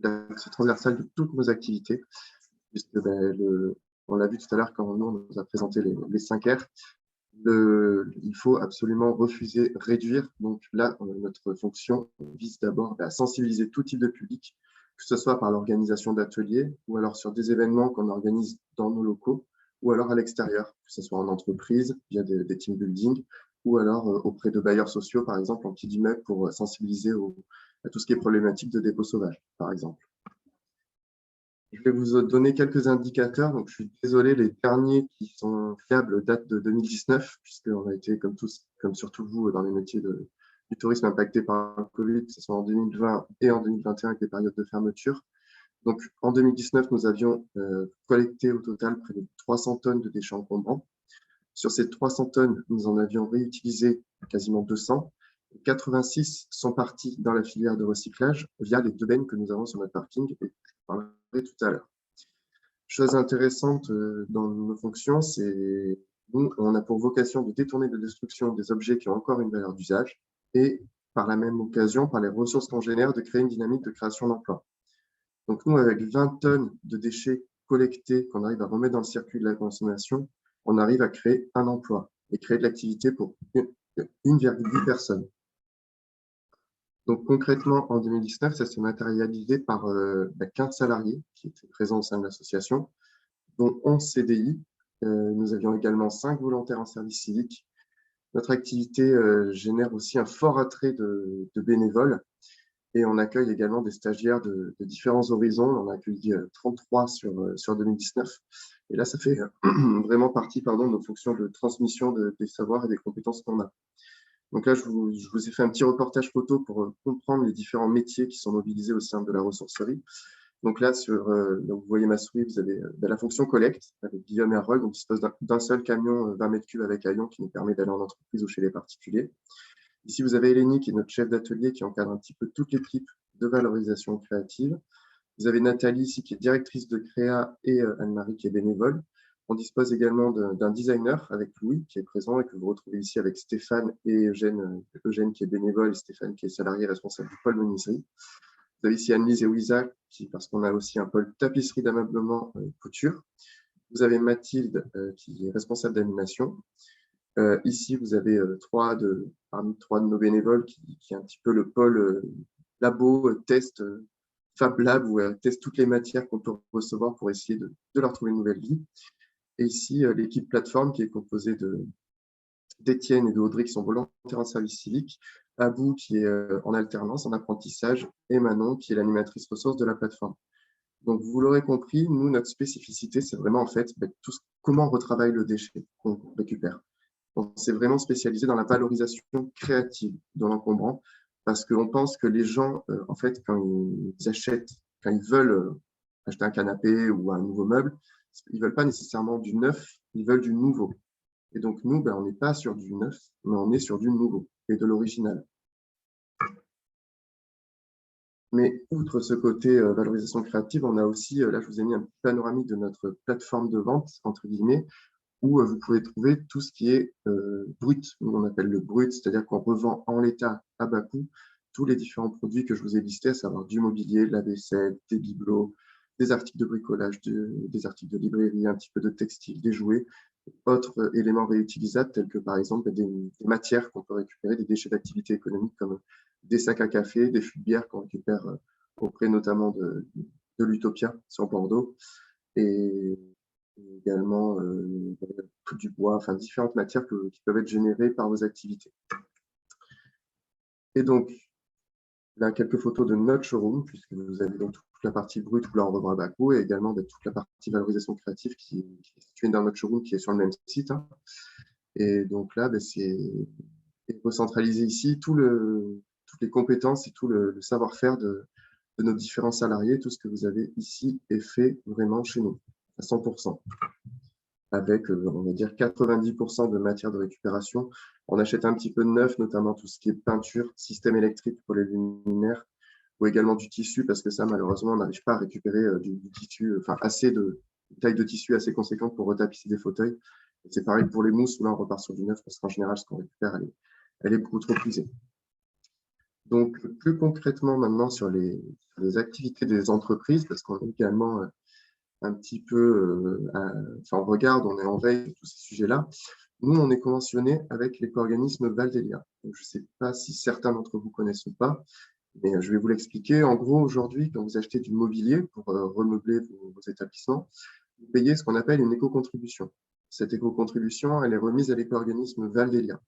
D: de toutes nos activités, puisque on l'a vu tout à l'heure quand nous, on nous a présenté les 5 R. Il faut absolument refuser, réduire. Donc là, notre fonction vise d'abord à sensibiliser tout type de public, que ce soit par l'organisation d'ateliers ou alors sur des événements qu'on organise dans nos locaux ou alors à l'extérieur, que ce soit en entreprise, via des team building ou alors auprès de bailleurs sociaux, par exemple, en petit d'immeuble pour sensibiliser à tout ce qui est problématique de dépôt sauvage, par exemple. Je vais vous donner quelques indicateurs. Donc, je suis désolé, les derniers qui sont fiables datent de 2019, puisqu'on a été, comme surtout vous, dans les métiers du tourisme impactés par le Covid, que ce soit en 2020 et en 2021 avec les périodes de fermeture. Donc, en 2019, nous avions collecté au total près de 300 tonnes de déchets encombrants. Sur ces 300 tonnes, nous en avions réutilisé quasiment 200. 86 sont partis dans la filière de recyclage via les 2 bennes que nous avons sur notre parking, et je parlerai tout à l'heure. Chose intéressante dans nos fonctions, c'est nous, on a pour vocation de détourner de destruction des objets qui ont encore une valeur d'usage et par la même occasion, par les ressources qu'on génère, de créer une dynamique de création d'emplois. Donc nous, avec 20 tonnes de déchets collectés qu'on arrive à remettre dans le circuit de la consommation, on arrive à créer un emploi et créer de l'activité pour 1,8 personnes. Donc concrètement, en 2019, ça s'est matérialisé par 15 salariés qui étaient présents au sein de l'association, dont 11 CDI. Nous avions également 5 volontaires en service civique. Notre activité génère aussi un fort attrait de bénévoles et on accueille également des stagiaires de différents horizons. On a accueilli 33 sur 2019. Et là, ça fait vraiment partie de nos fonctions de transmission des savoirs et des compétences qu'on a. Donc là, je vous ai fait un petit reportage photo pour comprendre les différents métiers qui sont mobilisés au sein de la ressourcerie. Donc là, donc vous voyez ma souris, vous avez la fonction collecte avec Guillaume et Harold. On dispose d'un seul camion 20 mètres cubes avec haillons qui nous permet d'aller en entreprise ou chez les particuliers. Ici, vous avez Hélénie qui est notre chef d'atelier qui encadre un petit peu toute l'équipe de valorisation créative. Vous avez Nathalie ici qui est directrice de créa et Anne-Marie qui est bénévole. On dispose également d'un designer avec Louis qui est présent et que vous retrouvez ici avec Stéphane et Eugène qui est bénévole et Stéphane qui est salarié responsable du pôle menuiserie. Vous avez ici Anne-Lise et Ouisa parce qu'on a aussi un pôle tapisserie d'ameublement couture. Vous avez Mathilde qui est responsable d'animation. Ici, vous avez parmi 3 de nos bénévoles qui est un petit peu le pôle labo, test, Fab Lab, où elles testent toutes les matières qu'on peut recevoir pour essayer de leur trouver une nouvelle vie. Et ici, l'équipe plateforme qui est composée d'Étienne et de Audrey qui sont volontaires en service civique, Abou qui est en alternance, en apprentissage, et Manon qui est l'animatrice ressource de la plateforme. Donc, vous l'aurez compris, nous, notre spécificité, c'est vraiment en fait comment on retravaille le déchet qu'on récupère. On s'est vraiment spécialisé dans la valorisation créative de l'encombrant parce qu'on pense que les gens, en fait, quand ils veulent acheter un canapé ou un nouveau meuble, ils ne veulent pas nécessairement du neuf, ils veulent du nouveau. Et donc, nous, on n'est pas sur du neuf, mais on est sur du nouveau et de l'original. Mais outre ce côté valorisation créative, on a aussi, là, je vous ai mis un petit panoramique de notre plateforme de vente, entre guillemets, où vous pouvez trouver tout ce qui est brut, on appelle le brut, c'est-à-dire qu'on revend en l'état à bas coût tous les différents produits que je vous ai listés, à savoir du mobilier, de la vaisselle, des bibelots, des articles de bricolage, des articles de librairie, un petit peu de textile, des jouets, autres éléments réutilisables tels que par exemple des matières qu'on peut récupérer, des déchets d'activité économique comme des sacs à café, des fûts de bière qu'on récupère auprès notamment de l'Utopia sur Bordeaux et également du bois, enfin différentes matières qui peuvent être générées par vos activités. Et donc, là, quelques photos de notre showroom, puisque vous avez donc toute la partie brute où là on revend à bas coût et également toute la partie valorisation créative qui est située dans notre showroom qui est sur le même site. Et donc là, c'est recentraliser ici toutes les compétences et tout le savoir-faire de nos différents salariés. Tout ce que vous avez ici est fait vraiment chez nous, à 100%. Avec, on va dire, 90% de matière de récupération. On achète un petit peu de neuf, notamment tout ce qui est peinture, système électrique pour les luminaires, ou également du tissu, parce que ça, malheureusement, on n'arrive pas à récupérer du tissu, enfin, assez de taille de tissu assez conséquente pour retapisser des fauteuils. C'est pareil pour les mousses, où là, on repart sur du neuf, parce qu'en général, ce qu'on récupère, elle est beaucoup trop usée. Donc, plus concrètement, maintenant, sur les activités des entreprises, parce qu'on est également un petit peu, enfin, on regarde, on est en veille de tous ces sujets-là. Nous, on est conventionné avec l'éco-organisme Valdelia. Donc, je ne sais pas si certains d'entre vous connaissent ou pas, mais je vais vous l'expliquer. En gros, aujourd'hui, quand vous achetez du mobilier pour remeubler vos établissements, vous payez ce qu'on appelle une éco-contribution. Cette éco-contribution, elle est remise à l'éco-organisme Valdelia.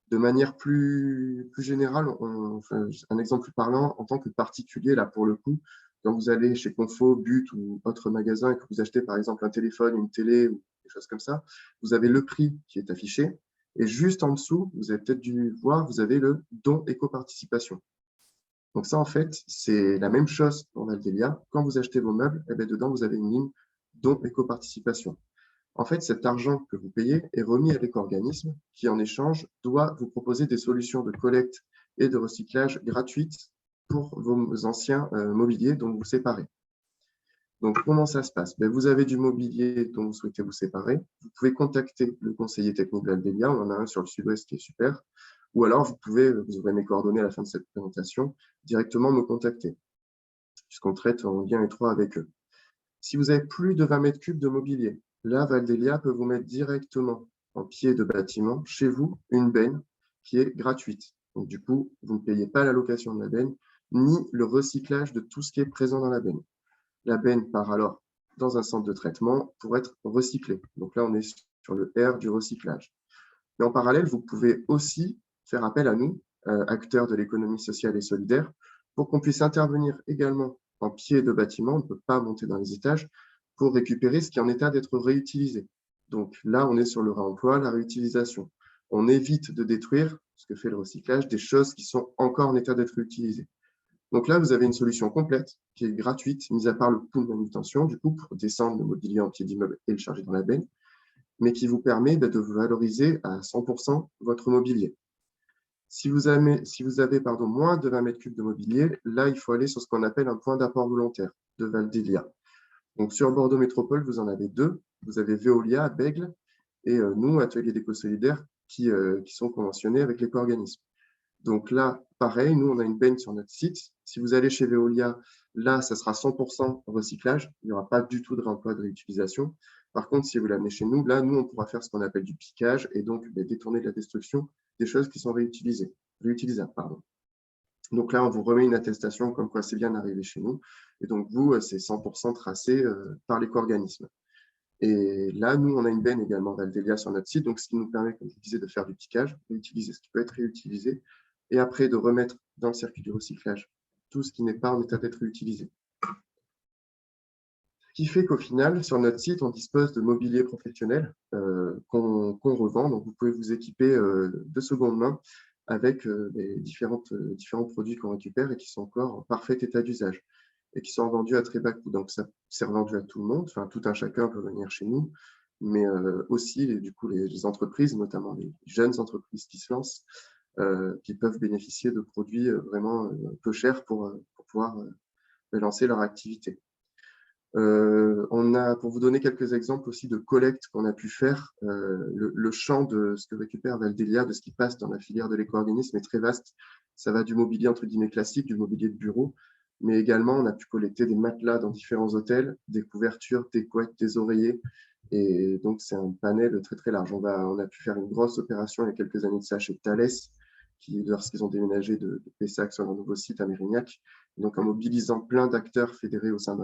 D: De manière plus générale, enfin, un exemple plus parlant, en tant que particulier, là pour le coup, quand vous allez chez Confo, But ou autre magasin et que vous achetez par exemple un téléphone, une télé ou des choses comme ça, vous avez le prix qui est affiché et juste en dessous, vous avez peut-être dû voir, vous avez le don éco-participation. Donc ça, en fait, c'est la même chose pour Valdelia. Quand vous achetez vos meubles, eh bien, dedans, vous avez une ligne don éco-participation. En fait, cet argent que vous payez est remis à l'éco-organisme qui, en échange, doit vous proposer des solutions de collecte et de recyclage gratuites pour vos anciens mobiliers dont vous séparez. Donc, comment ça se passe? Vous avez du mobilier dont vous souhaitez vous séparer. Vous pouvez contacter le conseiller technique de Valdelia. On en a un sur le sud-ouest qui est super. Ou alors, vous aurez mes coordonnées à la fin de cette présentation, directement me contacter, puisqu'on traite en lien étroit avec eux. Si vous avez plus de 20 mètres cubes de mobilier, là, Valdelia peut vous mettre directement en pied de bâtiment, chez vous, une benne qui est gratuite. Donc, du coup, vous ne payez pas la location de la benne, ni le recyclage de tout ce qui est présent dans la benne. La benne part alors dans un centre de traitement pour être recyclée. Donc là, on est sur le R du recyclage. Mais en parallèle, vous pouvez aussi faire appel à nous, acteurs de l'économie sociale et solidaire, pour qu'on puisse intervenir également en pied de bâtiment, on ne peut pas monter dans les étages, pour récupérer ce qui est en état d'être réutilisé. Donc là, on est sur le réemploi, la réutilisation. On évite de détruire, ce que fait le recyclage, des choses qui sont encore en état d'être utilisées. Donc là, vous avez une solution complète qui est gratuite, mis à part le coût de manutention, du coup, pour descendre le mobilier en pied d'immeuble et le charger dans la benne, mais qui vous permet de valoriser à 100% votre mobilier. Si vous avez moins de 20 mètres cubes de mobilier, là, il faut aller sur ce qu'on appelle un point d'apport volontaire de Valdelia. Donc, sur Bordeaux Métropole, vous en avez deux. Vous avez Veolia à Bègles et nous, Atelier d'éco solidaire, qui sont conventionnés avec l'éco-organisme. Donc là, pareil, nous, on a une benne sur notre site. Si vous allez chez Veolia, là, ça sera 100% recyclage. Il n'y aura pas du tout de réemploi, de réutilisation. Par contre, si vous l'amenez chez nous, là, nous, on pourra faire ce qu'on appelle du piquage et donc détourner de la destruction des choses qui sont réutilisables. Donc là, on vous remet une attestation comme quoi c'est bien arrivé chez nous. Et donc, vous, c'est 100% tracé par l'éco-organisme. Et là, nous, on a une benne également Valdelia sur notre site, donc ce qui nous permet, comme je vous disais, de faire du piquage, d'utiliser ce qui peut être réutilisé, et après de remettre dans le circuit du recyclage tout ce qui n'est pas en état d'être utilisé. Ce qui fait qu'au final, sur notre site, on dispose de mobilier professionnel qu'on revend. Donc, vous pouvez vous équiper de seconde main avec les différents produits qu'on récupère et qui sont encore en parfait état d'usage et qui sont vendus à très bas coût. Donc, ça c'est revendu à tout le monde. Enfin, tout un chacun peut venir chez nous, mais aussi, du coup, les entreprises, notamment les jeunes entreprises qui se lancent, qui peuvent bénéficier de produits vraiment peu chers pour pouvoir lancer leur activité. Pour vous donner quelques exemples aussi de collectes qu'on a pu faire, le champ de ce que récupère Valdelia, de ce qui passe dans la filière de l'éco-organisme est très vaste. Ça va du mobilier entre guillemets classique, du mobilier de bureau, mais également on a pu collecter des matelas dans différents hôtels, des couvertures, des couettes, des oreillers, et donc c'est un panel très très large. On a pu faire une grosse opération il y a quelques années de ça chez Thales, lorsqu'ils ont déménagé de Pessac sur leur nouveau site à Mérignac. Donc, en mobilisant plein d'acteurs fédérés au sein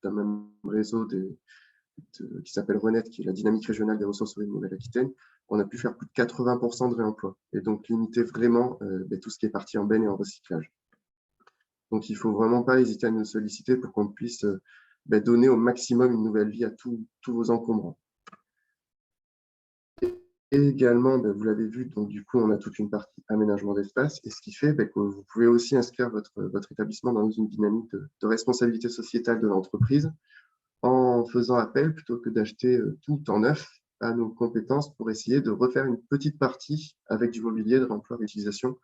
D: d'un même réseau qui s'appelle RENET, qui est la dynamique régionale des ressources de Nouvelle-Aquitaine, on a pu faire plus de 80% de réemploi et donc limiter vraiment tout ce qui est parti en benne et en recyclage. Donc, il ne faut vraiment pas hésiter à nous solliciter pour qu'on puisse donner au maximum une nouvelle vie à tous vos encombrants. Et également, vous l'avez vu, donc du coup, on a toute une partie aménagement d'espace, et ce qui fait que vous pouvez aussi inscrire votre établissement dans une dynamique de responsabilité sociétale de l'entreprise en faisant appel, plutôt que d'acheter tout en neuf, à nos compétences pour essayer de refaire une petite partie avec du mobilier de réemploi réutilisation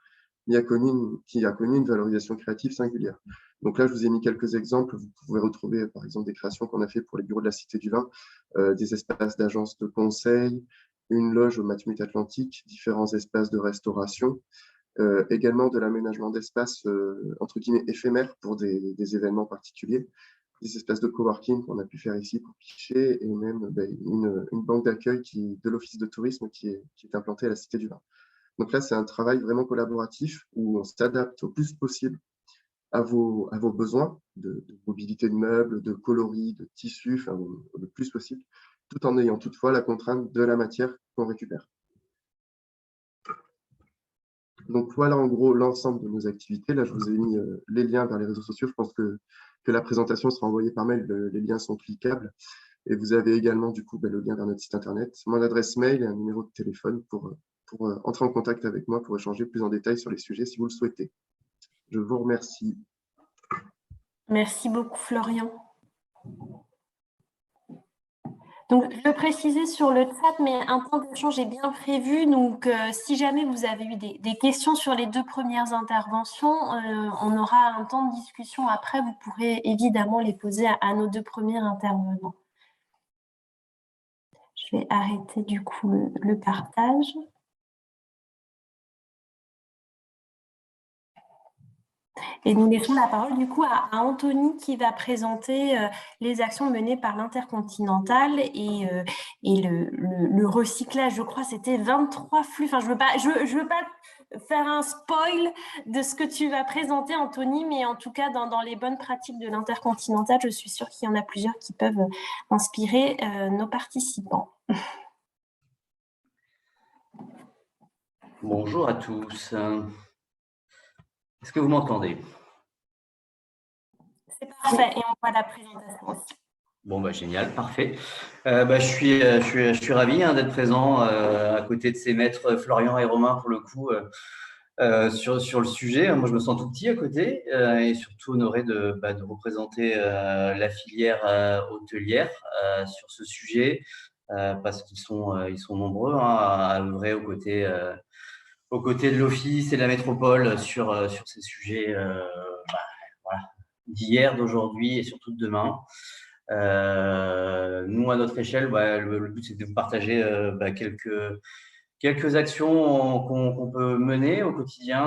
D: qui a connu une valorisation créative singulière. Donc là, je vous ai mis quelques exemples. Vous pouvez retrouver, par exemple, des créations qu'on a fait pour les bureaux de la Cité du Vin, des espaces d'agence de conseil, une loge au Matmut Atlantique, différents espaces de restauration, également de l'aménagement d'espaces, entre guillemets, éphémères pour des événements particuliers, des espaces de coworking qu'on a pu faire ici pour Piché, et même une banque d'accueil de l'Office de tourisme qui est implantée à la Cité du Vin. Donc là, c'est un travail vraiment collaboratif où on s'adapte au plus possible à vos besoins de mobilité de meubles, de coloris, de tissus, enfin, le plus possible, tout en ayant toutefois la contrainte de la matière qu'on récupère. Donc voilà en gros l'ensemble de nos activités. Là, je vous ai mis les liens vers les réseaux sociaux. Je pense que la présentation sera envoyée par mail. Les liens sont cliquables. Et vous avez également du coup le lien vers notre site internet, mon adresse mail et un numéro de téléphone pour entrer en contact avec moi pour échanger plus en détail sur les sujets si vous le souhaitez. Je vous remercie.
B: Merci beaucoup, Florian. Donc, je le précisais sur le chat, mais un temps d'échange est bien prévu. Donc, si jamais vous avez eu des questions sur les 2 premières interventions, on aura un temps de discussion après. Vous pourrez évidemment les poser à nos 2 premiers intervenants. Je vais arrêter du coup le partage. Et nous laissons la parole du coup à Anthony qui va présenter les actions menées par l'Intercontinental et le recyclage. Je crois c'était 23 flux. Enfin, je veux pas faire un spoil de ce que tu vas présenter, Anthony, mais en tout cas, dans les bonnes pratiques de l'Intercontinental, je suis sûre qu'il y en a plusieurs qui peuvent inspirer nos participants.
E: Bonjour à tous. Est-ce que vous m'entendez?
B: C'est parfait, et on voit la présentation aussi.
E: Bon, bah, génial, parfait. Je suis ravi d'être présent à côté de ces maîtres Florian et Romain pour le coup sur le sujet. Moi, je me sens tout petit à côté et surtout honoré de représenter la filière hôtelière sur ce sujet parce qu'ils sont nombreux à œuvrer aux côtés de l'Office et de la métropole sur ces sujets voilà, d'hier, d'aujourd'hui et surtout de demain. Nous, à notre échelle, le but, c'est de vous partager quelques actions qu'on peut mener au quotidien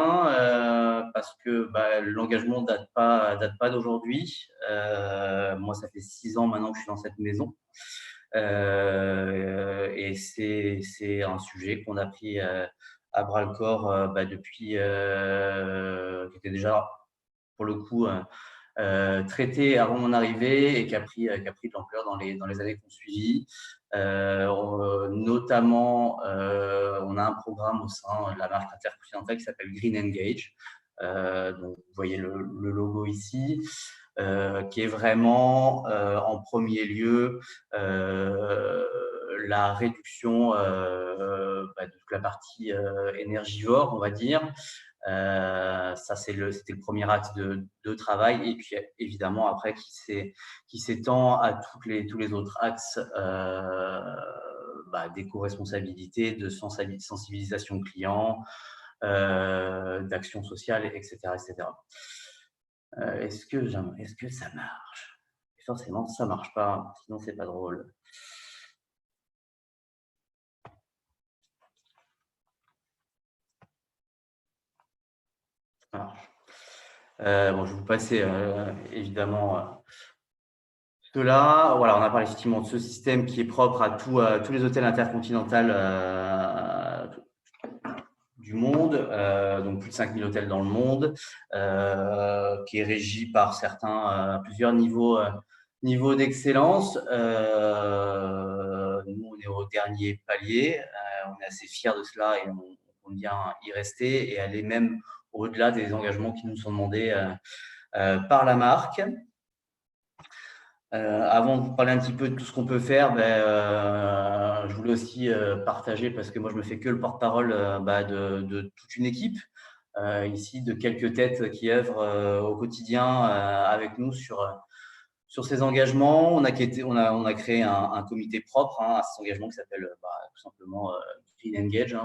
E: parce que l'engagement date pas d'aujourd'hui. Moi, ça fait 6 ans maintenant que je suis dans cette maison. Et c'est un sujet qu'on a pris à bras-le-corps depuis, qui était déjà pour le coup traité avant mon arrivée et qui a pris de l'ampleur dans les années qui ont suivi. Notamment, on a un programme au sein de la marque Intercontinental qui s'appelle Green Engage. Donc, vous voyez le logo ici. Qui est vraiment en premier lieu la réduction de toute la partie énergivore, on va dire. Ça, c'était le premier axe de travail. Et puis, évidemment, après, qui s'étend à tous les autres axes d'éco-responsabilité, de sensibilisation client, d'action sociale, etc. etc. Est-ce que ça marche? Forcément, ça marche pas, sinon c'est pas drôle. Ça marche. Bon, je vais vous passer évidemment cela. Voilà, on a parlé effectivement de ce système qui est propre à tous les hôtels intercontinentaux du monde, donc plus de 5000 hôtels dans le monde, qui est régi par plusieurs niveaux d'excellence. Nous, on est au dernier palier, on est assez fiers de cela et on compte bien y rester et aller même au-delà des engagements qui nous sont demandés par la marque. Avant de vous parler un petit peu de tout ce qu'on peut faire, je voulais aussi partager, parce que moi je me fais que le porte-parole de toute une équipe ici, de quelques têtes qui œuvrent au quotidien avec nous sur ces engagements. On a créé un comité propre à cet engagement qui s'appelle tout simplement Green Engage,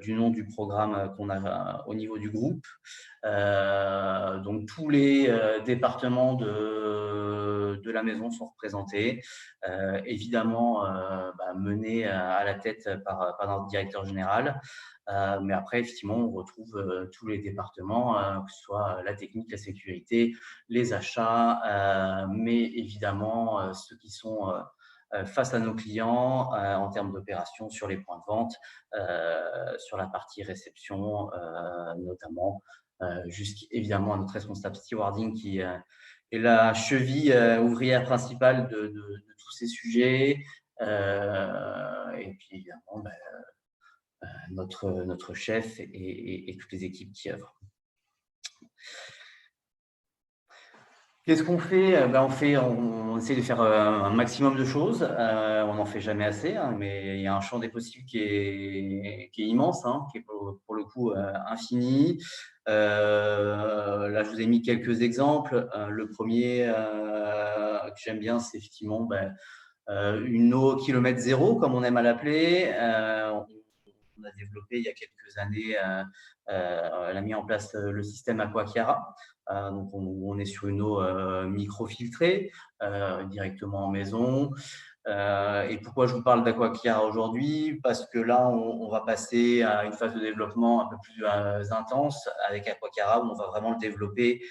E: du nom du programme qu'on a au niveau du groupe. Donc, tous les départements de la maison sont représentés, évidemment menés à la tête par notre directeur général. Mais après, effectivement, on retrouve tous les départements, que ce soit la technique, la sécurité, les achats, mais évidemment ceux qui sont face à nos clients en termes d'opérations sur les points de vente, sur la partie réception notamment, jusqu'évidemment à notre responsable stewarding qui est la cheville ouvrière principale de tous ces sujets. Et puis évidemment, notre chef et toutes les équipes qui œuvrent. Qu'est-ce qu'on fait? On essaie de faire un maximum de choses. On n'en fait jamais assez, hein, mais il y a un champ des possibles qui est immense, hein, qui est pour le coup infini. Là, je vous ai mis quelques exemples. Le premier que j'aime bien, c'est effectivement une eau au kilomètre zéro, comme on aime à l'appeler. On a développé il y a quelques années, on a mis en place le système Aquachiara. Donc, on est sur une eau microfiltrée directement en maison. Et pourquoi je vous parle d'Aquachiara aujourd'hui? Parce que là, on va passer à une phase de développement un peu plus intense avec Aquachiara, où on va vraiment le développer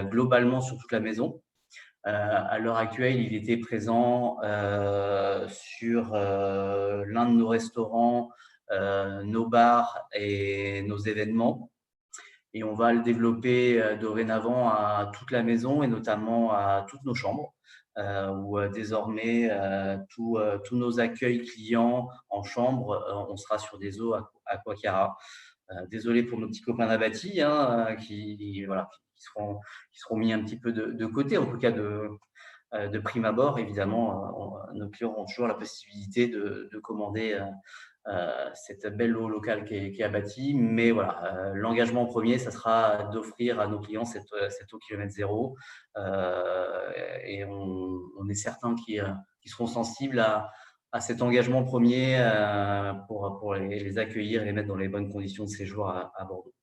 E: globalement sur toute la maison. À l'heure actuelle, il était présent sur l'un de nos restaurants, nos bars et nos événements. Et on va le développer dorénavant à toute la maison et notamment à toutes nos chambres, où désormais tous nos accueils clients en chambre, on sera sur des eaux Aquachiara. Désolé pour nos petits copains d'Abati, hein, qui seront mis un petit peu de côté, en tout cas de prime abord. Évidemment, nos clients auront toujours la possibilité de commander cette belle eau locale qui est Abati. Mais voilà, l'engagement premier, ça sera d'offrir à nos clients cette eau kilomètre zéro. Et on est certains qu'ils seront sensibles à cet engagement premier pour les accueillir et les mettre dans les bonnes conditions de séjour à Bordeaux.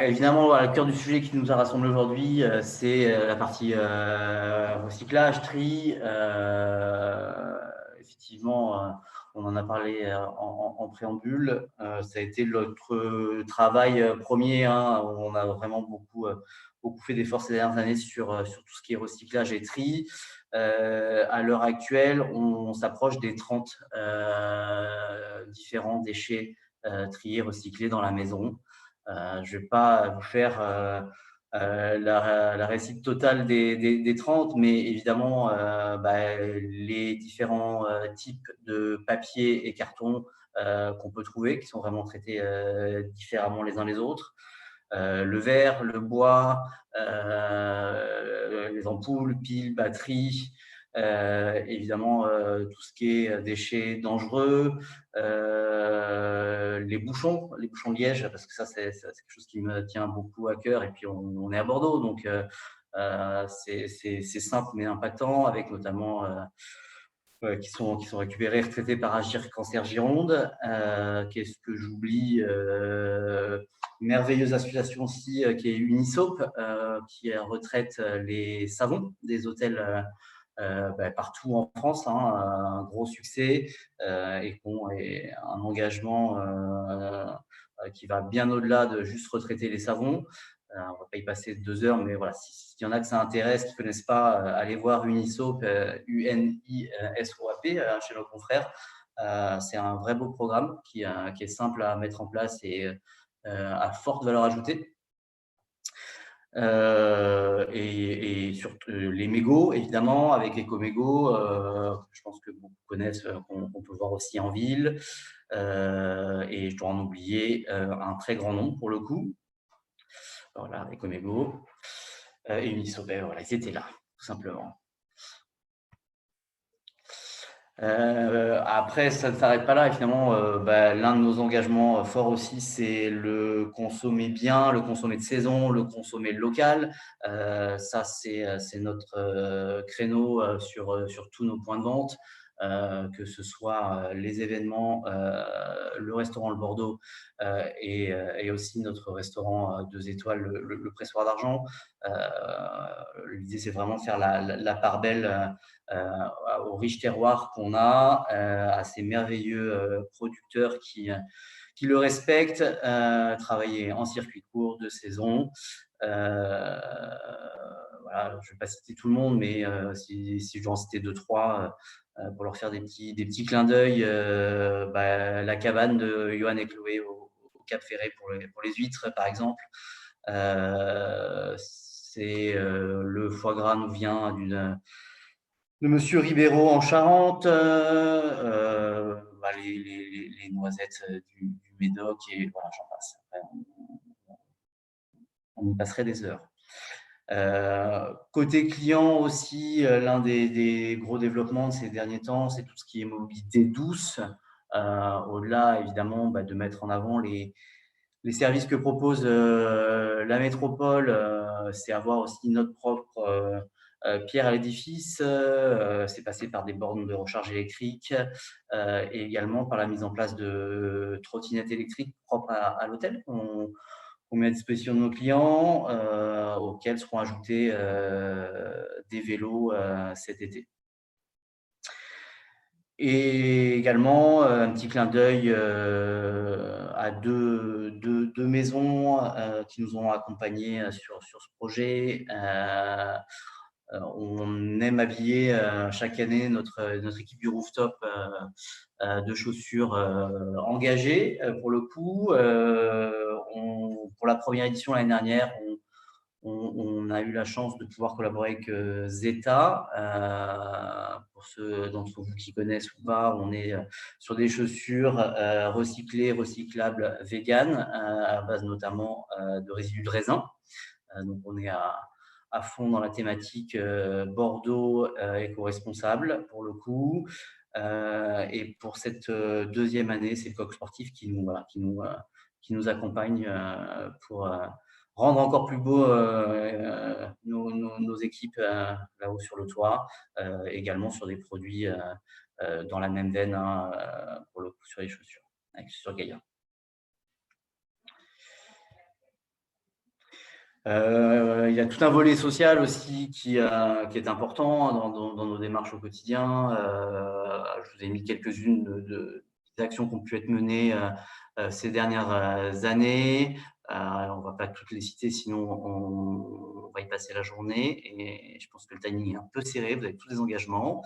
E: Évidemment, le cœur du sujet qui nous a rassemblés aujourd'hui, c'est la partie recyclage, tri. Effectivement, on en a parlé en préambule. Ça a été notre travail premier, hein, où on a vraiment beaucoup fait d'efforts ces dernières années sur tout ce qui est recyclage et tri. À l'heure actuelle, on s'approche des 30 différents déchets triés, recyclés dans la maison. Je ne vais pas vous faire la récite totale des 30, mais évidemment, les différents types de papier et carton qu'on peut trouver, qui sont vraiment traités différemment les uns les autres. Le verre, le bois, les ampoules, piles, batteries, évidemment tout ce qui est déchets dangereux, les bouchons liège, parce que ça c'est quelque chose qui me tient beaucoup à cœur. Et puis on est à Bordeaux, donc c'est simple mais impactant, avec notamment qui sont récupérés, retraités par Agir Cancer Gironde. Qu'est-ce que j'oublie? Merveilleuse association aussi qui est Unisop, qui retraite les savons des hôtels partout en France, hein, un gros succès, et qui ont un engagement qui va bien au-delà de juste retraiter les savons. On ne va pas y passer 2 heures, mais voilà, s'il y en a que ça intéresse, qui ne connaissent pas, allez voir Unisop, UNISOAP, chez nos confrères. C'est un vrai beau programme qui est simple à mettre en place et à forte valeur ajoutée. Et surtout les mégots, évidemment, avec EcoMégots, je pense que beaucoup connaissent, qu'on peut voir aussi en ville. Et je dois en oublier un très grand nombre pour le coup. Voilà, EcoMégots et Unisop, voilà, ils étaient là, tout simplement. Après, ça ne s'arrête pas là. Finalement, l'un de nos engagements forts aussi, c'est le consommer bien, le consommer de saison, le consommer local. Ça, c'est notre créneau sur tous nos points de vente. que ce soit les événements, le restaurant Le Bordeaux et aussi notre restaurant 2 étoiles, le Pressoir d'Argent. L'idée, c'est vraiment de faire la part belle au riche terroir qu'on a, à ces merveilleux producteurs qui le respectent, travailler en circuit court, de saison. Voilà, je ne vais pas citer tout le monde, mais si je dois en citer 2-3 pour leur faire des petits clins d'œil, la cabane de Johan et Chloé au Cap Ferré pour les huîtres, par exemple. C'est le foie gras nous vient de Monsieur Ribeiro en Charente, les noisettes du Médoc, et voilà, j'en passe. Après, on y passerait des heures. Côté client aussi, l'un des gros développements de ces derniers temps, c'est tout ce qui est mobilité douce. Au-delà, évidemment, de mettre en avant les services que propose la métropole, c'est avoir aussi notre propre pierre à l'édifice. C'est passé par des bornes de recharge électrique et également par la mise en place de trottinettes électriques propres à l'hôtel qu'on met à disposition de nos clients, auxquels seront ajoutés des vélos cet été. Et également, un petit clin d'œil à deux maisons qui nous ont accompagnés sur ce projet. On aime habiller chaque année notre équipe du rooftop de chaussures engagées. Pour le coup, pour la première édition l'année dernière, on a eu la chance de pouvoir collaborer avec Zeta. Pour ceux d'entre vous qui connaissent ou pas, on est sur des chaussures recyclées, recyclables, véganes, à base notamment de résidus de raisin. Donc, on est à fond dans la thématique Bordeaux éco-responsable pour le coup. Et pour cette deuxième année, c'est le Coq Sportif qui nous accompagne pour rendre encore plus beau nos équipes là-haut sur le toit, également sur des produits dans la même veine, pour le coup, sur les chaussures, avec sur Gaïa. Il y a tout un volet social aussi qui est important dans nos démarches au quotidien. Je vous ai mis quelques-unes des actions qui ont pu être menées ces dernières années. On ne va pas toutes les citer, sinon on va y passer la journée. Et je pense que le timing est un peu serré, vous avez tous des engagements.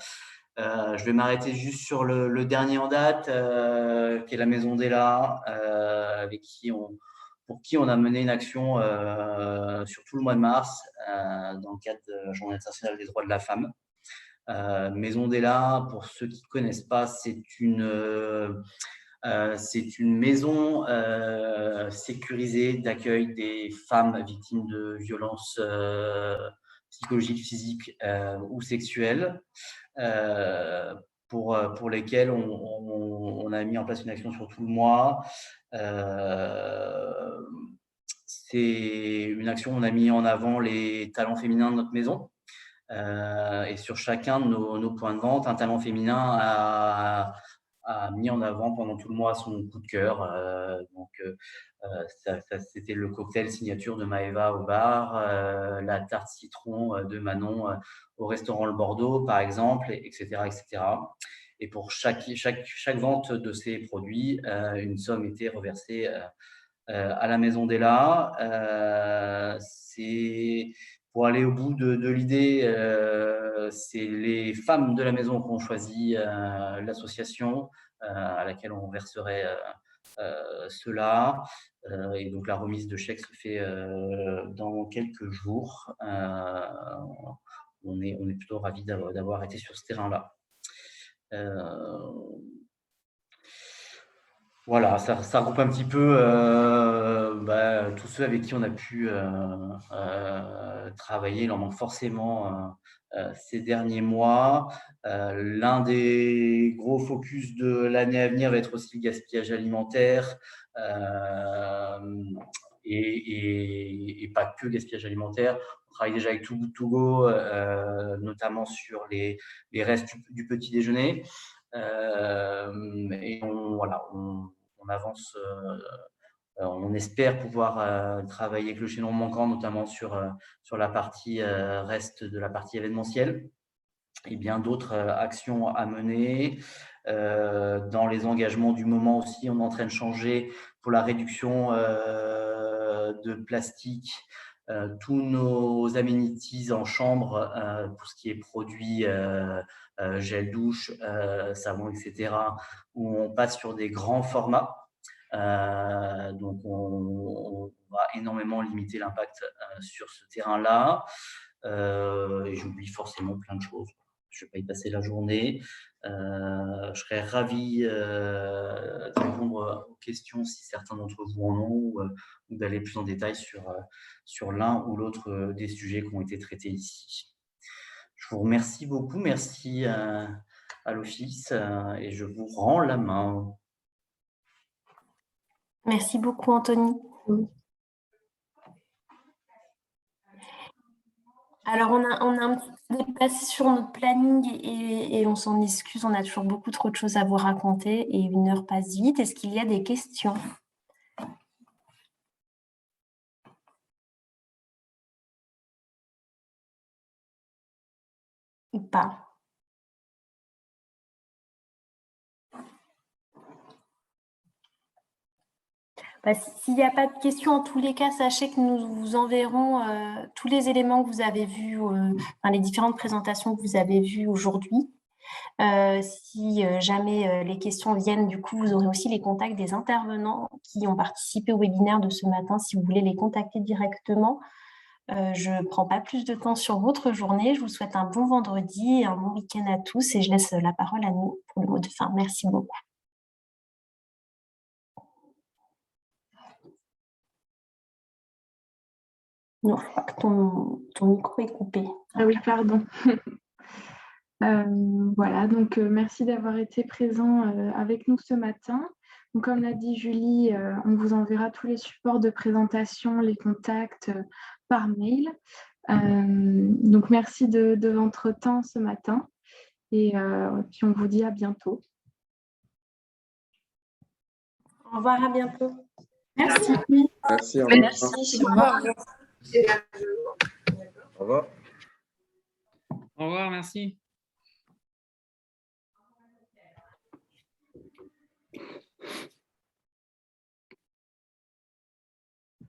E: Je vais m'arrêter juste sur le dernier en date, qui est la Maison d'Ella, pour qui on a mené une action sur tout le mois de mars, dans le cadre de la Journée internationale des droits de la femme. Maison d'Ella, pour ceux qui ne connaissent pas, c'est une maison sécurisée d'accueil des femmes victimes de violences psychologiques, physiques ou sexuelles, pour lesquelles on a mis en place une action sur tout le mois. C'est une action où on a mis en avant les talents féminins de notre maison. Et sur chacun de nos points de vente, un talent féminin a mis en avant pendant tout le mois son coup de cœur. C'était le cocktail signature de Maëva au bar, la tarte citron de Manon au restaurant Le Bordeaux, par exemple, etc. etc. Et pour chaque vente de ces produits, une somme était reversée à la Maison d'Ella. C'est pour aller au bout de l'idée, c'est les femmes de la maison qui ont choisi l'association à laquelle on verserait cela. Et donc, la remise de chèques se fait dans quelques jours. On est plutôt ravis d'avoir été sur ce terrain-là. Voilà, ça regroupe un petit peu tous ceux avec qui on a pu travailler. Il en manque forcément ces derniers mois. L'un des gros focus de l'année à venir va être aussi le gaspillage alimentaire. et pas que gaspillage alimentaire. On travaille déjà avec Too Good To Go, notamment sur les restes du petit déjeuner. Et on avance. On espère pouvoir travailler avec le chaînon manquant, notamment sur la partie reste de la partie événementielle, et bien d'autres actions à mener. Dans les engagements du moment aussi, on est en train de changer pour la réduction de plastique. Tous nos amenities en chambre, pour ce qui est produits, gel douche, savon, etc., où on passe sur des grands formats. Donc, on va énormément limiter l'impact sur ce terrain-là. Et j'oublie forcément plein de choses. Je ne vais pas y passer la journée. Je serais ravi de répondre aux questions si certains d'entre vous en ont, ou d'aller plus en détail sur l'un ou l'autre des sujets qui ont été traités ici. Je vous remercie beaucoup. Merci à l'Office et je vous rends la main.
B: Merci beaucoup, Anthony. Alors, on a un petit peu dépassé sur notre planning et on s'en excuse, on a toujours beaucoup trop de choses à vous raconter et 1 heure passe vite. Est-ce qu'il y a des questions? Ou pas? S'il n'y a pas de questions, en tous les cas, sachez que nous vous enverrons tous les éléments que vous avez vus, les différentes présentations que vous avez vues aujourd'hui. Si jamais les questions viennent, du coup, vous aurez aussi les contacts des intervenants qui ont participé au webinaire de ce matin, si vous voulez les contacter directement. Je ne prends pas plus de temps sur votre journée. Je vous souhaite un bon vendredi et un bon week-end à tous et je laisse la parole à nous pour le mot de fin. Merci beaucoup. Non, je crois que ton micro est coupé.
A: Ah oui, pardon. Voilà, donc merci d'avoir été présent avec nous ce matin. Donc, comme l'a dit Julie, on vous enverra tous les supports de présentation, les contacts par mail. Donc merci de votre temps ce matin et puis on vous dit à bientôt.
B: Au revoir, à bientôt.
A: Merci.
D: Merci, au revoir.
A: Merci, au revoir.
D: Au revoir.
C: Au revoir, merci.